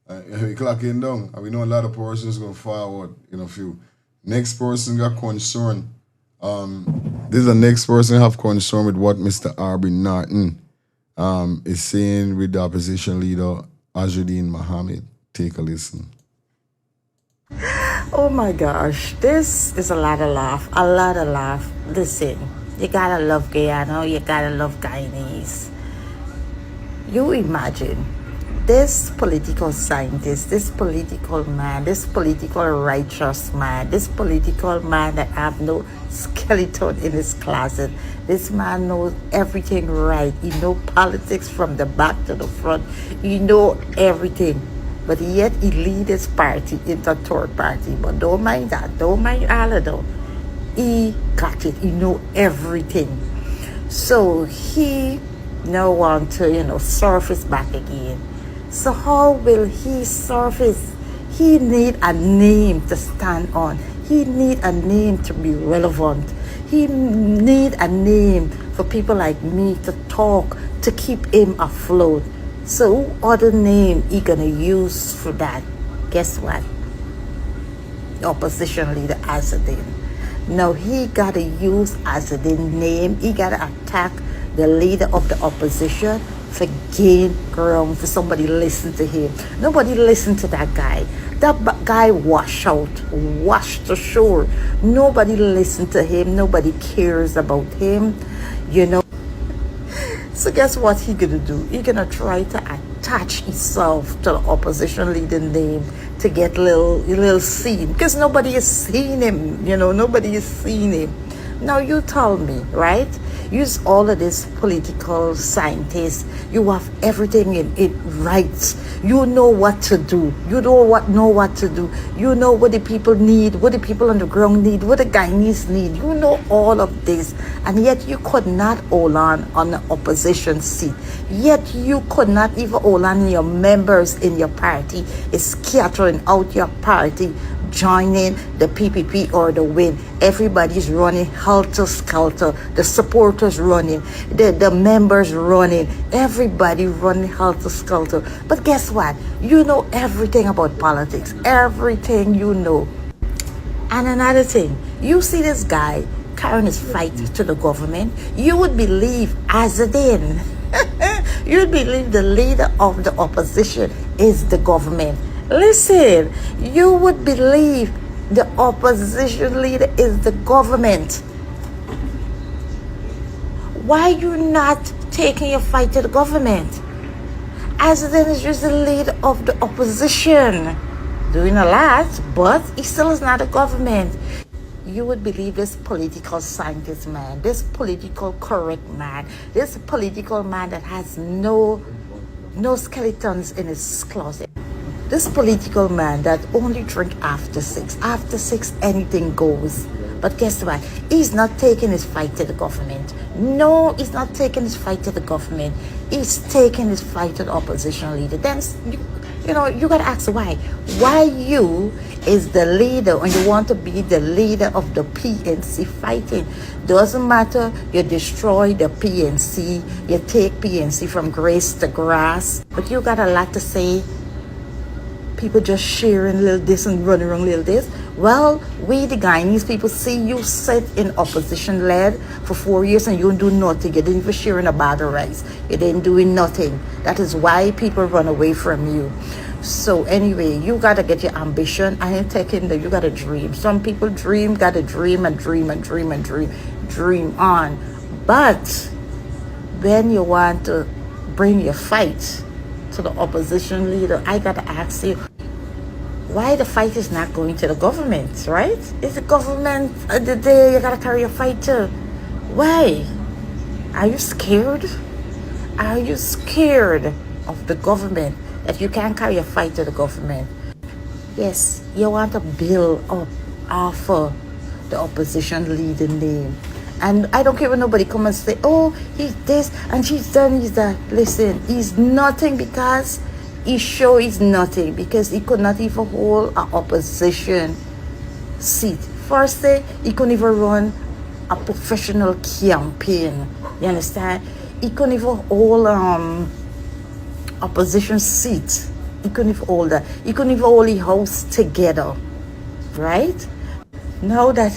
We clocking down. And we know a lot of persons going forward in a few. Next person got concern. This is the next person have concern with what Mr. Aubrey Norton is saying with the opposition leader, Azudine Mohammed. Take a listen. Oh my gosh, this is a lot of laugh. Listen, you gotta love Guyana, you gotta love Guyanese. You imagine this political scientist, this political man, this political righteous man, this political man that have no skeleton in his closet, this man knows everything right. He know politics from the back to the front. He know everything. But yet he lead his party into third party. But don't mind that. Don't mind all of that. He got it. He know everything. So he now want to, surface back again. So how will he surface? He need a name to stand on. He need a name to be relevant. He need a name for people like me to talk, to keep him afloat. So what other name he gonna use for that? Guess what? Opposition leader Azadin. Now he gotta use Azadin name. He gotta attack the leader of the opposition for gain ground, for somebody listen to him. Nobody listen to that guy. That guy washed ashore. Nobody listen to him. Nobody cares about him. So guess what he gonna do? He gonna try to attach himself to the opposition leader name to get little seen, because nobody is seeing him. Nobody is seeing him. Now you tell me, right? Use all of this political scientists. You have everything in it right. You know what to do. You know what to do. You know what the people need, what the people on the ground need, what the Guyanese need. You know all of this. And yet you could not hold on the opposition seat. Yet you could not even hold on your members in your party. It's scattering out your party, joining the PPP or the WIN. Everybody's running helter-skelter. The supporters running, the members running, everybody running helter-skelter. But guess what? You know everything about politics. Everything you know. And another thing, you see this guy carrying his fight to the government, you would believe Azadin. You would believe the leader of the opposition is the government. Listen, you would believe the opposition leader is the government. Why you not taking your fight to the government? Azadin is just the leader of the opposition, doing a lot, but he still is not a government. You would believe this political scientist man, this political correct man, this political man that has no skeletons in his closet. This political man that only drink after 6. After 6, anything goes. But guess what? He's not taking his fight to the government. No, he's not taking his fight to the government. He's taking his fight to the opposition leader. Then, you got to ask why. Why you is the leader when you want to be the leader of the PNC fighting? Doesn't matter, you destroy the PNC, you take PNC from grace to grass, but you got a lot to say. People just sharing little this and running around little this. Well, we the Guyanese people see you sit in opposition led for 4 years and you don't do nothing. You didn't even share in a bag of rice. You didn't do nothing. That is why people run away from you. So anyway, you gotta get your ambition. I ain't taking that. You gotta dream. Some people gotta dream and dream and dream and dream on. But when you want to bring your fight to the opposition leader, I gotta ask you, why the fight is not going to the government, right? It's the government the day you gotta carry your fight to. Why? Are you scared? Are you scared of the government, that you can't carry a fight to the government? Yes, you want to build up after the opposition leader name. And I don't care when nobody come and say, oh, he's this and she's done, he's that. Listen, he's nothing because he sure he's nothing, because he could not even hold an opposition seat. First thing, he couldn't even run a professional campaign. You understand? He couldn't even hold opposition seat. He couldn't even hold that. He couldn't even hold the house together. Right? Now that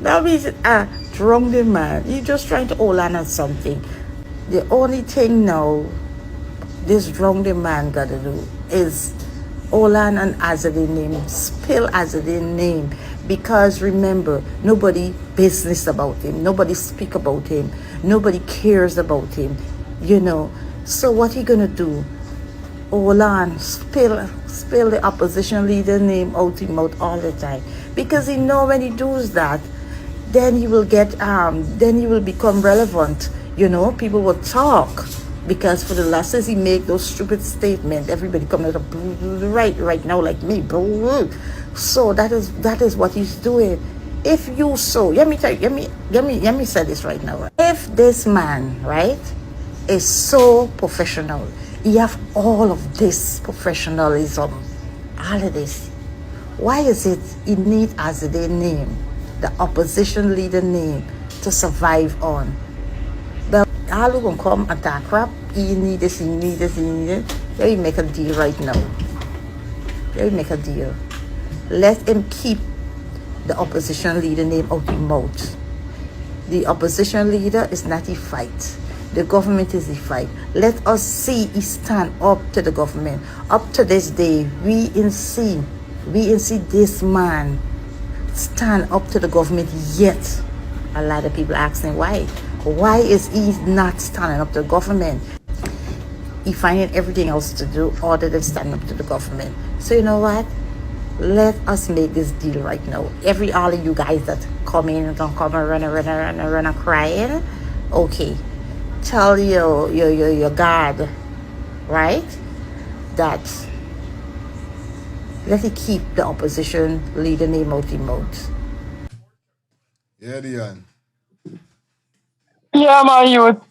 now he's a drunken man. He's just trying to hold on something. The only thing now this drunken man gotta do is hold on an Azadin name, spill Azadin name. Because remember, nobody business about him. Nobody speak about him. Nobody cares about him. So what he gonna do? Hold on, spill the opposition leader name out him out all the time, because he know when he does that, then he will get then he will become relevant. You know, people will talk, because for the losses he make those stupid statements, everybody coming up right now like me. So that is what he's doing. If you so let me tell you, let me say this right now. If this man, right, is so professional, he have all of this professionalism, all of this, why is it he need as their name, the opposition leader name, to survive on? But all who gonna come and talk crap, he need this, he need this, he need it. Let me make a deal right now. Let me make a deal. Let him keep the opposition leader name out his mouth. The opposition leader is not a fight. The government is a fight. Let us see he stand up to the government. Up to this day, we in see this man stand up to the government yet. A lot of people asking why. Why is he not standing up to the government? He finding everything else to do other than standing up to the government. So you know what? Let us make this deal right now. All of you guys that come in and don't come and run crying, okay. Tell your God, right, that let it keep the opposition leader name out in mouth. Yeah, Dion. Yeah, man, youth.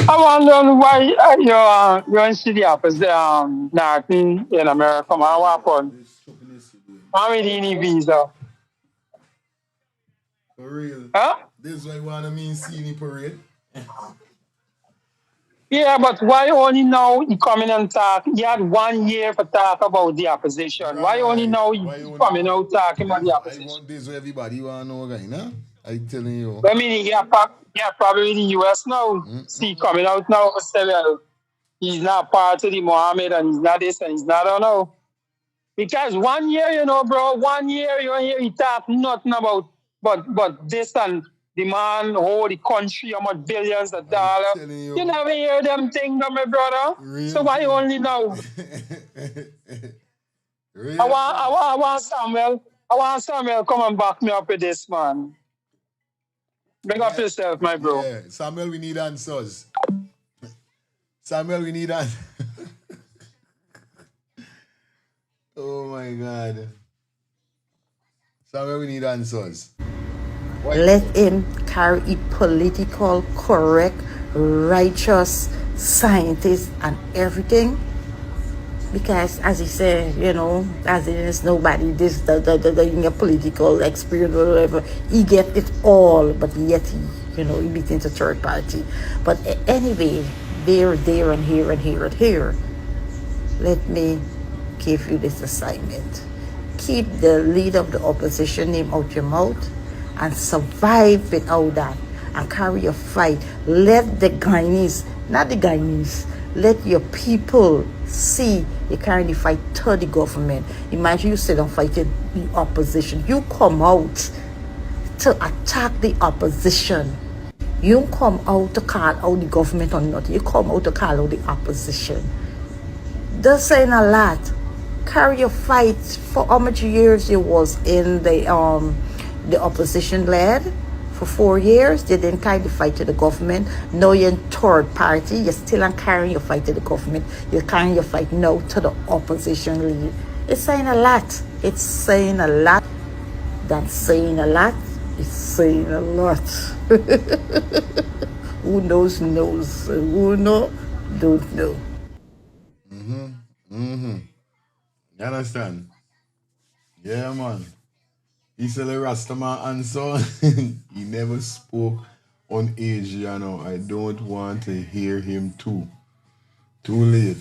I wonder why you don't see the opposite nothing in America. Man, what happened? How many visa? For real. Huh? This is why you want to mean see me parade. Yeah, but why only now he coming and talk? He had 1 year to talk about the opposition. Why only Right. now Why he you want coming out talking about the I opposition? want this everybody want to know right now. I telling you. I mean, probably the US now. See, coming out now for say, well, he's not part of the Mohammed and he's not this and he's not, I don't know. Because 1 year, you know, bro, 1 year you hear he talk nothing about but this and the man, whole the country, how much billions of dollars. Telling You you. never hear them things, my brother. So Real why thing. only now? Real thing. I want Samuel come and back me up with this, man. Bring up Yeah. yourself, my bro. Yeah. Samuel, we need answers. Samuel, we need answers. Oh my God. Samuel, we need answers. Let him carry a political, correct, righteous scientist and everything. Because as he said, you know, as there is nobody this the political experience or whatever, he get it all, but yet he beat into third party. But anyway, there and here and here and here. Let me give you this assignment. Keep the leader of the opposition name out your mouth and survive without that and carry your fight. Let the Guyanese, not the Guyanese, let your people see you carry the fight to the government. Imagine you sit and fighting the opposition. You come out to attack the opposition. You don't come out to call out the government or nothing. You come out to call out the opposition. That's saying a lot. Carry your fight for how much years you was in the opposition led for 4 years. You didn't carry the fight to the government. Now you're in third party. You're still not carrying your fight to the government. You're carrying your fight now to the opposition lead. It's saying a lot. It's saying a lot. That's saying a lot. It's saying a lot. Who knows knows. Who know don't know. You understand? Yeah, man. He said the Rastaman answer. He never spoke on age, you know. I don't want to hear him too. Too late.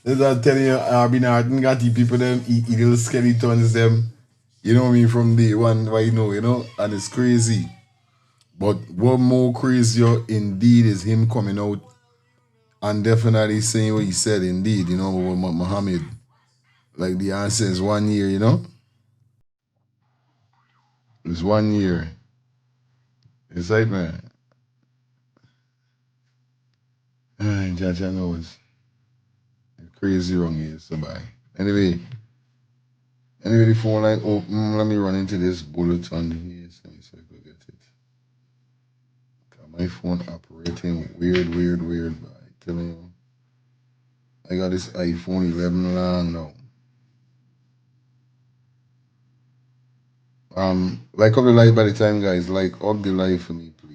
As I tell you, I've been got the people them eat little skeletons them. You know me from day one, why you know, and it's crazy. But what more crazier indeed is him coming out and definitely saying what he said indeed, you know, with Muhammad. Like the answer is 1 year, you know? It's 1 year. It's like, man. Jaja knows. Crazy wrong here, so bye. Anyway, the phone line open. Let me run into this bulletin here. So let me see if I get it. Got my phone operating weird. But I tell you, I got this iPhone 11 long now. Like up the live by the time, guys. Like up the live for me, please.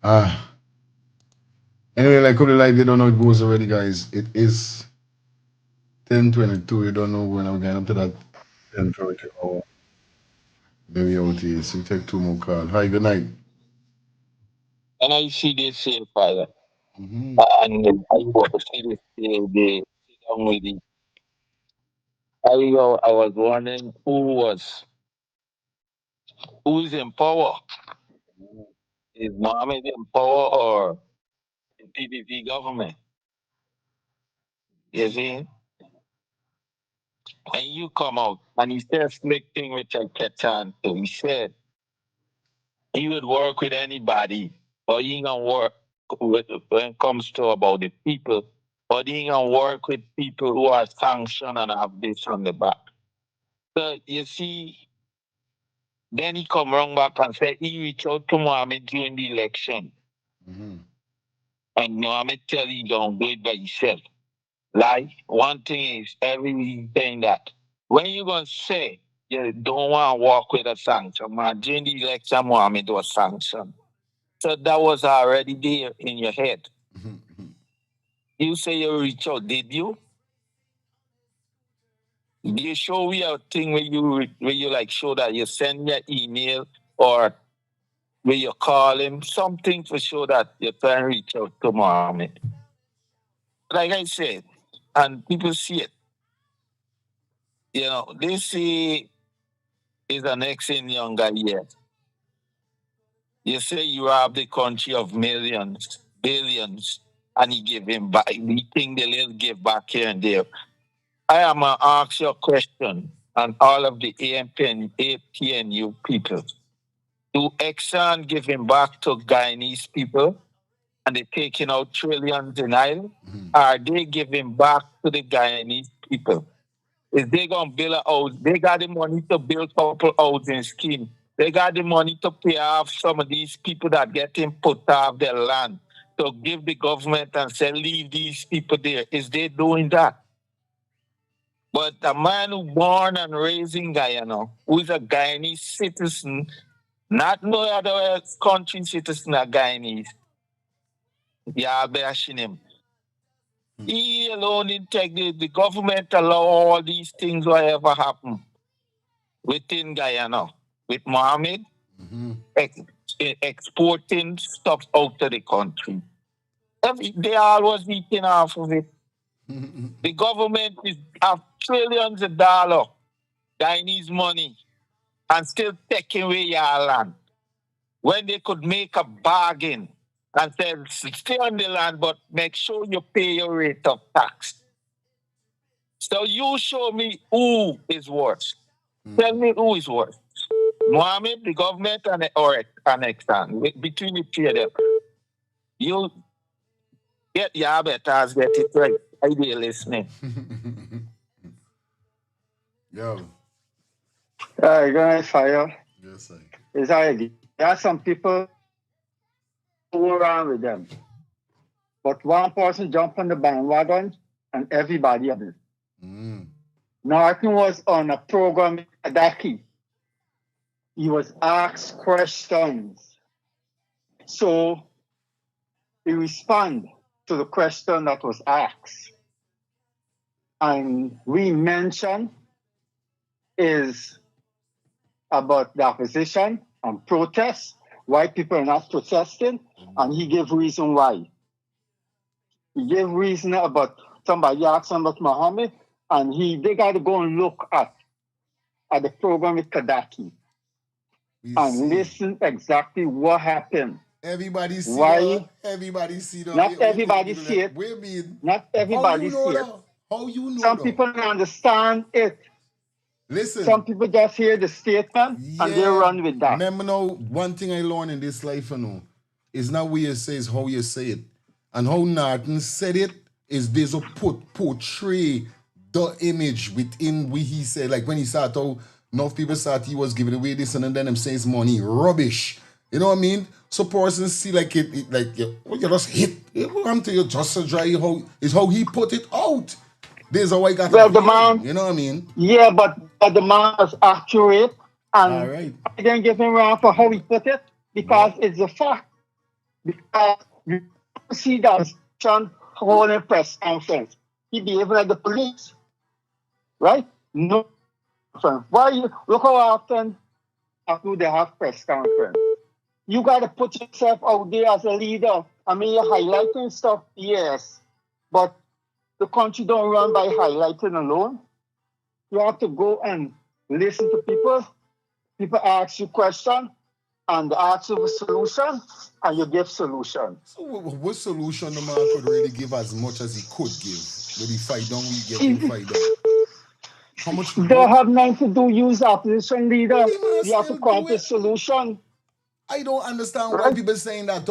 Ah. Anyway, like up the live, you don't know it goes already, guys. It is 10:22. You don't know when I'm getting up to that 10:30 hour. Maybe out here. So you take two more calls. Hi, good night. And I see this same father. Mm-hmm. And I was see this they sit down with it. I was wondering who's in power? Is Mohammed in power or the PPP government? You see? And you come out and he said a slick thing which I catch on to. He said he would work with anybody, but he ain't gonna work with when it comes to about the people, but he ain't gonna work with people who are sanctioned and have this on the back. So you see, then he come wrong back and said he reached out to Mohammed during the election. Mm-hmm. And Mohammed tell he don't do it by himself. Like one thing is everything that when you gonna say you don't want to walk with a sanction, man, during the election Mohammed was sanctioned. So that was already there in your head. You say you reach out, did you? Do you show me a thing where you like show that you send me an email or where you call him, something to show that you can reach out to Mohammed. Like I said, and people see it. You know, they see is an ex-in younger yet. You say you rob the country of millions, billions, and you give him back. We think the little give back here and there. I am gonna ask you a question, and all of the APNU people. Do Exxon give him back to Guyanese people, and they taking out trillions in oil? Are they giving back to the Guyanese people? Is they gonna build a house? They got the money to build a couple housing scheme. They got the money to pay off some of these people that getting put off their land. To give the government and say leave these people there. Is they doing that? But a man who born and raised in Guyana, who is a Guyanese citizen, not no other country citizen, a Guyanese, yeah, bashing him. He alone integrity. The government allow all these things whatever happen within Guyana with Mohammed exporting stuff out of the country. They always eating off of it. The government is have trillions of dollars, Chinese money, and still taking away your land. When they could make a bargain and say, stay on the land, but make sure you pay your rate of tax. So you show me who is worse. Tell me who is worse. Mohammed, the government, or Exxon, between the two of them. You get your better get it right. I be listening. Yo. You're gonna fire. Yes, sir. It's already. There are some people who go around with them. But one person jumped on the bandwagon and everybody of it. Norton was on a program with Kadaki. He was asked questions. So he responded to the question that was asked. And we mentioned is about the opposition and protests, why people are not protesting, and he gave reason why. He gave reason about somebody asked him about Muhammad, and they got to go and look at the program with Kadaki. and listen exactly what happened. Everybody see Why? that. Everybody see that. Not everybody People see it. Wait a minute. Not How everybody you know see it. that? How you know Some that? people don't understand it. Listen. Some people just hear the statement and they run with that. Remember now, one thing I learned in this life, is not what you say, it's how you say it. And how Norton said it is there's a portray the image within what he said. Like when he started how enough people thought he was giving away this and then them saying it's money. Rubbish. You know what I mean? So persons see like it like you just hit. Until you just a dry how he put it out. This is how I got the man, you know what I mean? Yeah, but the man was accurate and All right. I didn't give him wrong for how he put it because it's a fact. Because you see that John holding press conference. He behaved like the police. Right? No. Why you look how often after they have press conference? You gotta put yourself out there as a leader. I mean, you're highlighting stuff, yes, but the country don't run by highlighting alone. You have to go and listen to people. People ask you questions and ask you a solution, and you give solution. So what solution the man could really give as much as he could give? When he fight down, we get him fight down. How much? They have nothing to do. Use opposition leader. You have to come up with solution. I don't understand why people saying that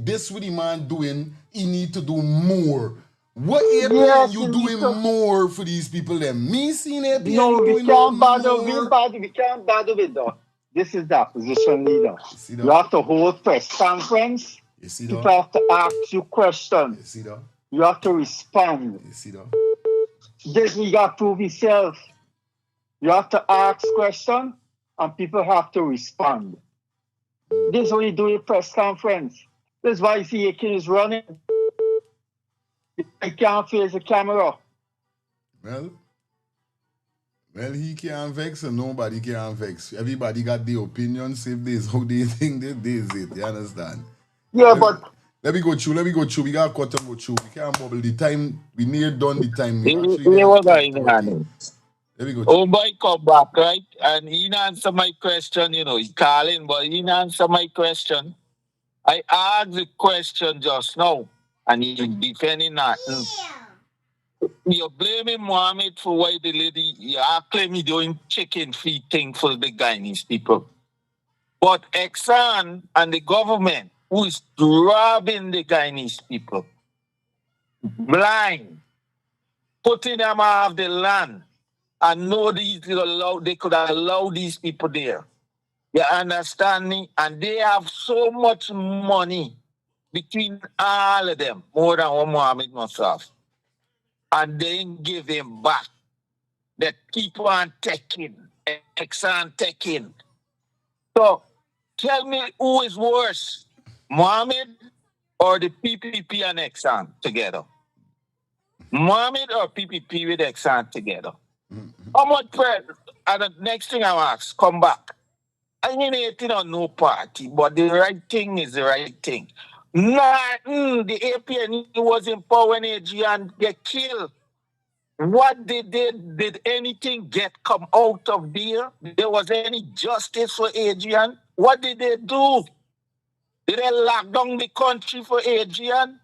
this what the man doing, he need to do more. What APN you doing more for these people then? Me seeing APN No, you we doing can't more. we can't bother with that. This is the opposition leader. You have to hold press conference. People have to ask you questions. You have to respond. This you got to prove yourself. You have to ask questions and people have to respond. This is what you do at press conference. This is why you see Akin is running. He can't face the camera. Well, he can't vex and nobody can vex. Everybody got their opinions. If this how they think this is it. You understand? Yeah, but let me go through. We got cut and go through. We can't bubble the time. We near done the time. Let me go. Oh boy, come back, right? And he didn't answer my question, he calling, but he didn't answer my question. I asked the question just now, and he defending that. You're blaming Mohammed for why the lady, you claim he doing chicken feed thing for the Guyanese people. But Exxon and the government, who is robbing the Guyanese people, blind, putting them off the land, and know they could allow these people there. You understand me? And they have so much money between all of them, more than what Mohammed must have. And they ain't give him back. They keep on taking, Exxon taking. So tell me who is worse, Mohammed or the PPP and Exxon together? Mohammed or PPP with Exxon together? How much bread? And the next thing I'm asked, come back. I ain't hating on no party, but the right thing is the right thing. The APN was in power when AGN get killed. What did anything come out of there? There was any justice for Adrian? What did they do? Did they lock down the country for Adriana?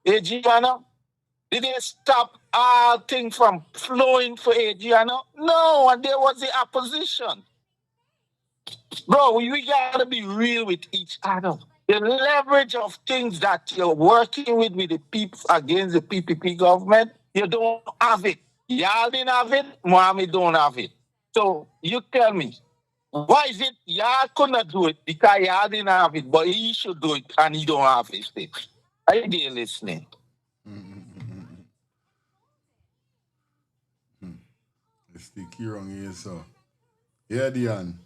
Did they stop all things from flowing for Adriana? No, and there was the opposition. Bro, we gotta be real with each other. The leverage of things that you're working with the people against the PPP government, you don't have it. Y'all didn't have it, Mohammed don't have it. So you tell me, why is it y'all couldn't do it because y'all didn't have it, but he should do it and he don't have it? Are you listening? Let's stick here on here, so. Yeah, Dion.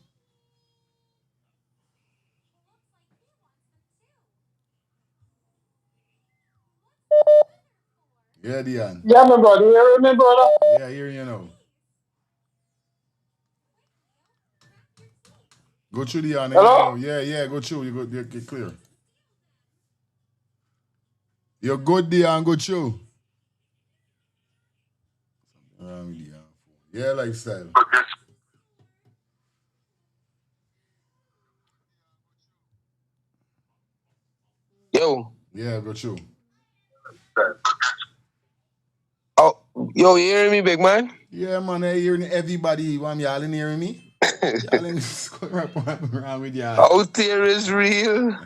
Yeah, Dion. Yeah, my brother. You hear me, brother? Yeah, I hear you now. Go through, Dion. Hello? Yeah, go through. You're clear. You're good, Dion. Go through. Yeah, lifestyle. Yeah, go through. Oh, yo, you hearing me, big man? Yeah, man, I hearing everybody. Y'all in hearing me? Y'all in around with y'all. Out there is real. You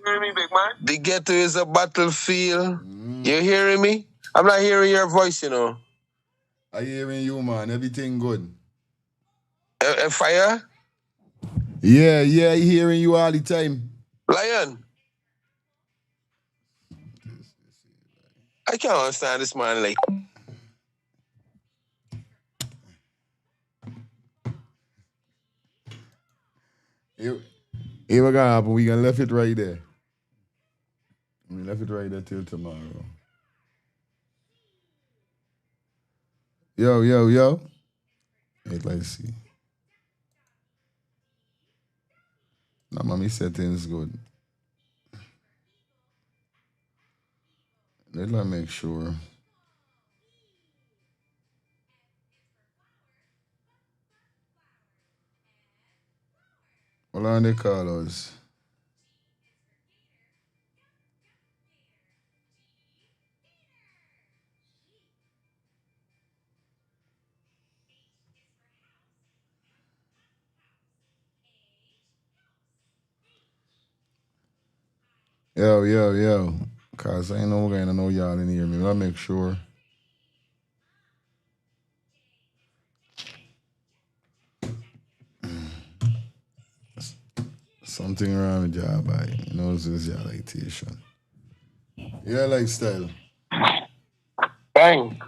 hear me, big man? The ghetto is a battlefield. You hearing me? I'm not hearing your voice, you know. I hearing you, man. Everything good. Fire? Yeah, I hearing you all the time. Lion? I can't understand this man, like. Hey, what gonna happen? We gonna left it right there. We left it right there till tomorrow. Yo. Wait, let's see. Now, mommy settings good. Let me make sure. Hold on, they call us. Yo. Cause I ain't no gonna know y'all in here. Let me make sure. Something wrong with y'all, boy. You know, this is your lactation. Your lifestyle. Bang.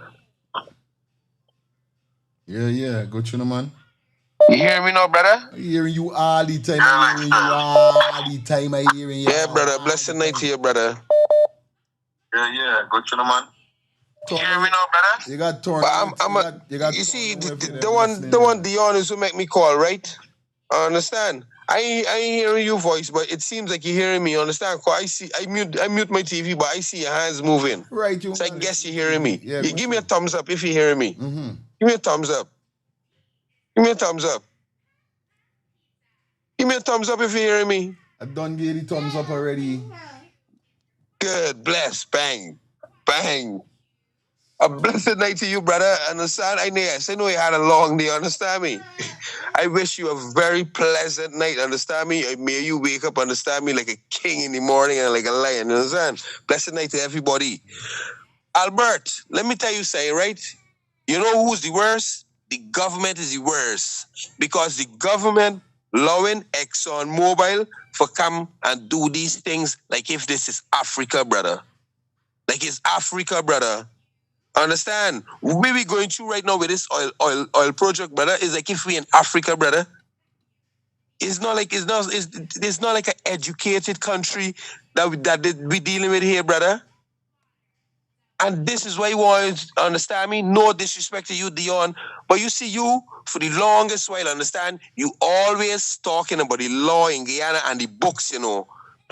Yeah. Go to the man. You hear me now, brother? I hearing you all the time. I hearing you all the time. I hearing you. Yeah, brother. Blessed night to you, brother. Yeah. Go to the man. You hear me now, brother? You got torn. You see, the one Dion is who make me call, right? I understand. I ain't hearing your voice, but it seems like you're hearing me. Understand? Cause I mute my TV, but I see your hands moving. Right, so I guess you're hearing me. Yeah, you give me a thumbs up if you're hearing me. Mm-hmm. Give me a thumbs up. Give me a thumbs up. Give me a thumbs up if you're hearing me. I done gave the thumbs up already. Good, bless, bang. A blessed night to you, brother. Understand? I know you had a long day, understand me? I wish you a very pleasant night, understand me? May you wake up, understand me, like a king in the morning and like a lion, understand? Blessed night to everybody. Albert, let me tell you something, right? You know who's the worst? The government is the worst. Because the government allowing ExxonMobil for come and do these things like if this is Africa, brother. Like it's Africa, brother. Understand? What we going through right now with this oil project, brother, is like if we in Africa, brother. It's not like an educated country that we dealing with here, brother. And this is why you want to understand me. No disrespect to you, Dion. But you see, you, for the longest while, understand, you always talking about the law in Guyana and the books, you know.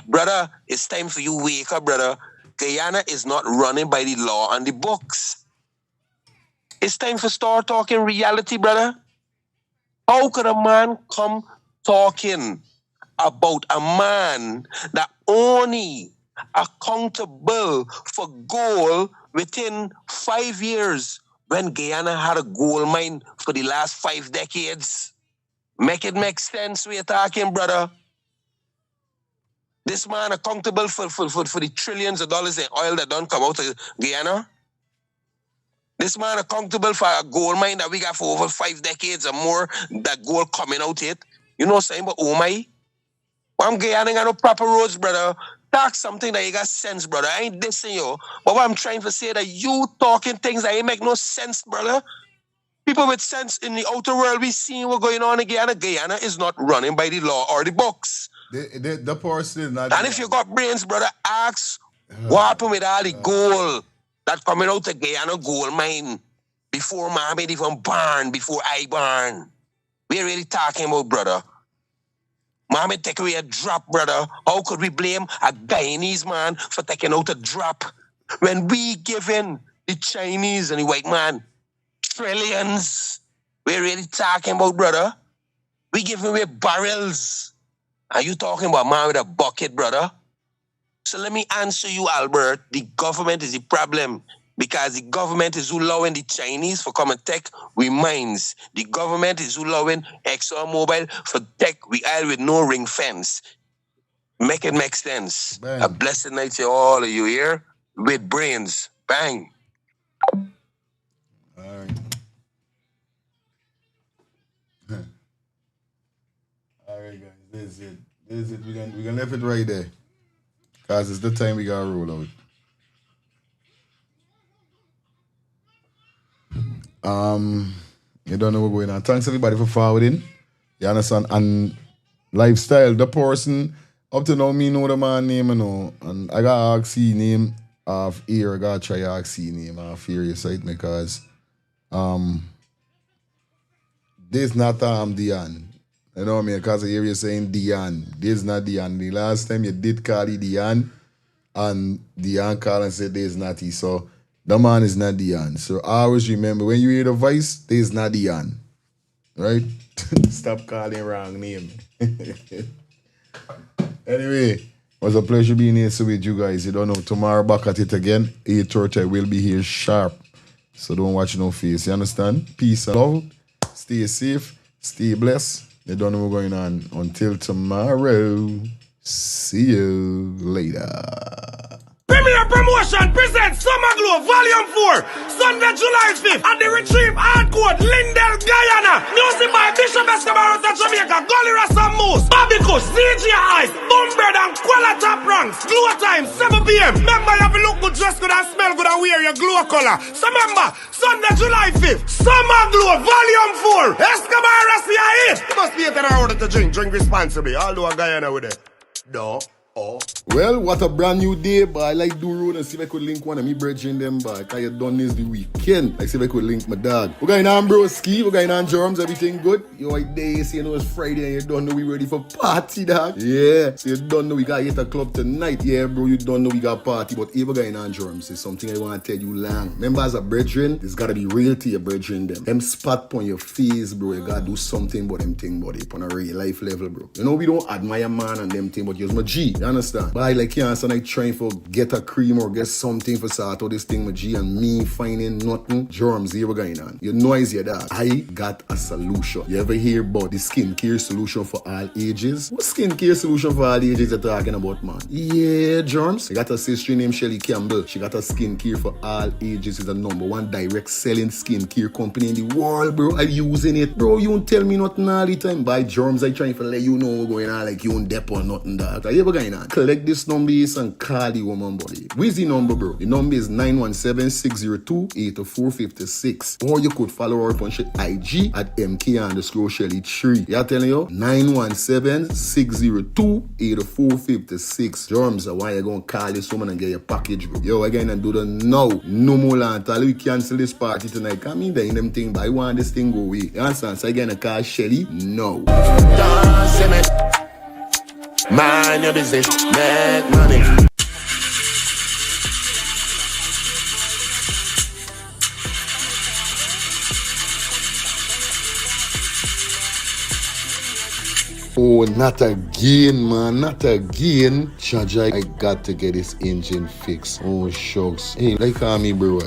Brother, it's time for you wake up, brother. Guyana is not running by the law and the books. It's time for start talking reality, brother. How could a man come talking about a man that only accountable for gold within 5 years when Guyana had a gold mine for the last 5 decades? Make it make sense we're talking, brother. This man accountable for the trillions of dollars in oil that don't come out of Guyana? This man accountable for a gold mine that we got for over 5 decades or more, that gold coming out it? You know what I'm saying? But oh my, I'm Guyana got no proper roads, brother. Talk something that you got sense, brother. I ain't dissing you. But what I'm trying to say that you talking things that ain't make no sense, brother. People with sense in the outer world, we seeing what's going on in Guyana. Guyana is not running by the law or the books. The person is not. And if you got brains, brother, ask what happened with all the gold that coming out of Guyana gold mine before Mohammed even born, before I born. We're really talking about, brother. Mohammed take away a drop, brother. How could we blame a Guyanese man for taking out a drop when we giving the Chinese and the white man trillions? We're really talking about, brother. We giving away barrels. Are you talking about man with a bucket, brother? So let me answer you, Albert. The government is the problem because the government is allowing the Chinese for come and take we mines. The government is allowing ExxonMobil for take we oil with no ring fence. Make it make sense. Bang. A blessed night to all of you here with brains. Bang. All right. All right, guys. This is it. This is it. We're gonna leave it right there. Because it's the time we gotta roll out. You don't know what's going on. Thanks everybody for forwarding. You understand? And lifestyle, the person up to now me know the man name, you know. And I gotta ask his name off here. I gotta try to ask his name off here, you say, because this not Dion. You know what I mean? Because I hear you saying Dion. This is not Dion. The last time you did call it Dion, and Dion called and said this is not he. So the man is not Dion. So I always remember when you hear the voice, this is not Dion. Right? Stop calling wrong name. Anyway, it was a pleasure being here with you guys. You don't know, tomorrow back at it again. E230 will be here sharp. So don't watch no face. You understand? Peace and love. Stay safe. Stay blessed. You don't know what's going on. Until tomorrow. See you later. Premier Promotion presents Summer Glow Volume 4, Sunday, July 5th at the Retrieve Hardcore, Lindell, Guyana. Music by Bishop Escobar of Jamaica, Gully Rasta Moose, Berbice, DJ Ice, Boombird and Quella Top Ranks. Glow time, 7 p.m. Remember, you have to look good, dress good and smell good and wear your glow color. So remember, Sunday, July 5th, Summer Glow Volume 4, Escobar CIA. You must be 8 an hour to drink responsibly. Although a Guyana with it. No. Oh. Well, what a brand new day, boy. I like do road and see if I could link one of me brethren them, boy. Cause you done this the weekend. I see if I could link my dog. We're going on broski, we're going on germs, everything good. You white day, so you know it's Friday and you don't know we ready for party, dog. Yeah. So you don't know we got hit a club tonight. Yeah, bro, you don't know we got party. But if we're going on germs, it's something I want to tell you long. Remember, as a brethren, it's gotta be real to your brethren them. Them spot on your face, bro. You gotta do something about them thing, buddy. On a real life level, bro. You know we don't admire man and them thing, but you're my G. You understand? But I like you understand, I trying for get a cream or get something for sort out this thing with G and me finding nothing. Germs here going on. You know is your dog. I got a solution. You ever hear about the skincare solution for all ages? What skincare solution for all ages you're talking about, man? Yeah, germs. I got a sister named Shelly Campbell. She got a skincare for all ages. It's the #1 direct selling skincare company in the world, bro. I'm using it. Bro, you don't tell me nothing all the time. By germs, I trying to let you know what's going on, like you don't dep or nothing, dog. Are you ever going on? Collect this number is and call the woman, buddy. Where's the number, bro? The number is 917-602-8456. Or you could follow her on IG at MK_Shelly3. Yeah, telling you? 917-602-8456. Germs, why you gonna call this woman and get your package, bro? Yo, again, and do the now. No more land. We cancel this party tonight. Come in there in them thing, but I want this thing go away. You understand? So again, I call Shelly? No. Mind your business, make money. Oh, not again, man. Not again. Chaja, I got to get this engine fixed. Oh, shucks. Hey, like call me, bro.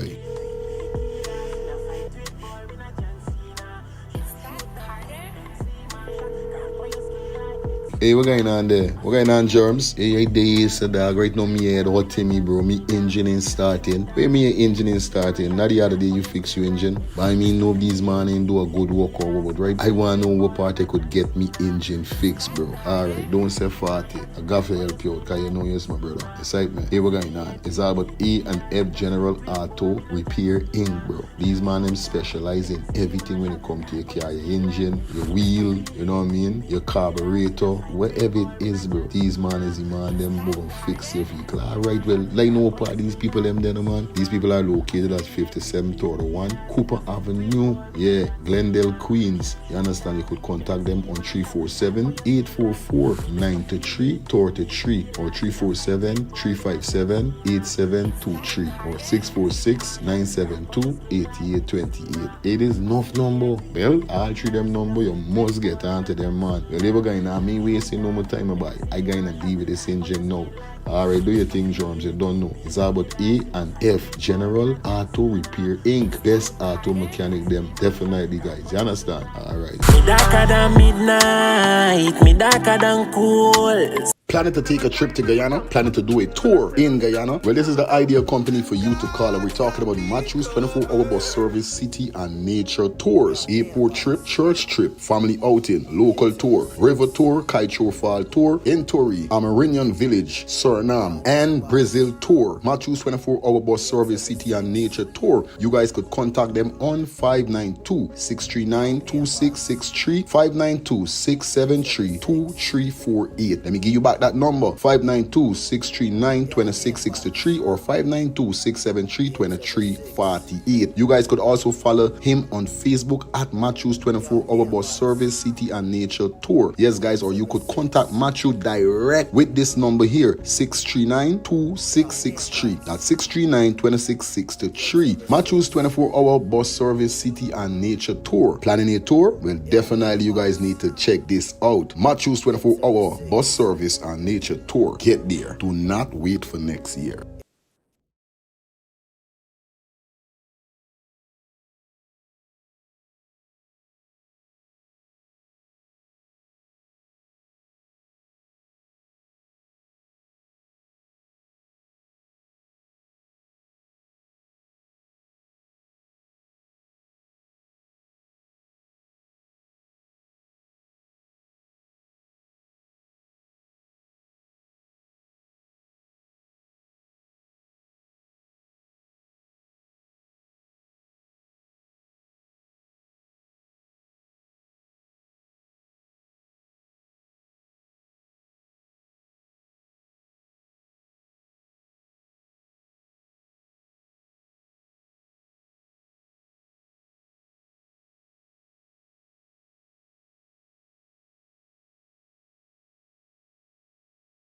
Hey, what going on there? What going on, germs? Hey, days, dog. Right now, me head hot to me, bro. Me engine ain't starting. Where me engine ain't starting? Not the other day you fix your engine. But I mean, nobody's man ain't do a good work or what, right? I want to know what part I could get me engine fixed, bro. Alright, don't say 40. I got to help you out, because you know you're my brother. Excitement. Hey, what going on? It's all about A&F General Auto Repair Inc., bro. These man, them specialize in everything when it comes to your car, your engine, your wheel, you know what I mean? Your carburetor. Whatever it is, bro, these man is the man, them gonna fix your vehicle. Alright, well, like no part these people them there, man. These people are located at 5731 Cooper Avenue, yeah, Glendale, Queens. You understand? You could contact them on 347-844-9333 or 347-357-8723 or 646-972-8828. It is enough number. Well, all three them number, you must get onto them, man. You never going on me way wasting no more time about it. I gonna deal with this engine now. Alright, do your thing, Germs, you don't know. It's all about A and F, General Auto Repair Inc. Best auto mechanic them, definitely guys, you understand? Alright. Me darker than midnight, me darker than cool. Planning to take a trip to Guyana? Planning to do a tour in Guyana? Well, this is the ideal company for you to call, and we're talking about Matthews 24-hour bus service, city and nature tours, airport trip, church trip, family outing, local tour, river tour, Kaitro Fall tour, Entori, Amarinian Village, Suriname, and Brazil tour. Matthews 24-hour bus service, city and nature tour. You guys could contact them on 592-639-2663, 592-673-2348. Let me give you back that number, 592-639-2663 or 592-673-2348. You guys could also follow him on Facebook at Matthews 24-hour bus service, city and nature tour. Yes guys, or you could contact Matthew direct with this number here, 639-2663. That's 639-2663. Matthews 24-hour bus service, city and nature tour. Planning a tour? Well, definitely you guys need to check this out. Matthews 24-hour bus service and nature tour. Get there. Do not wait for next year.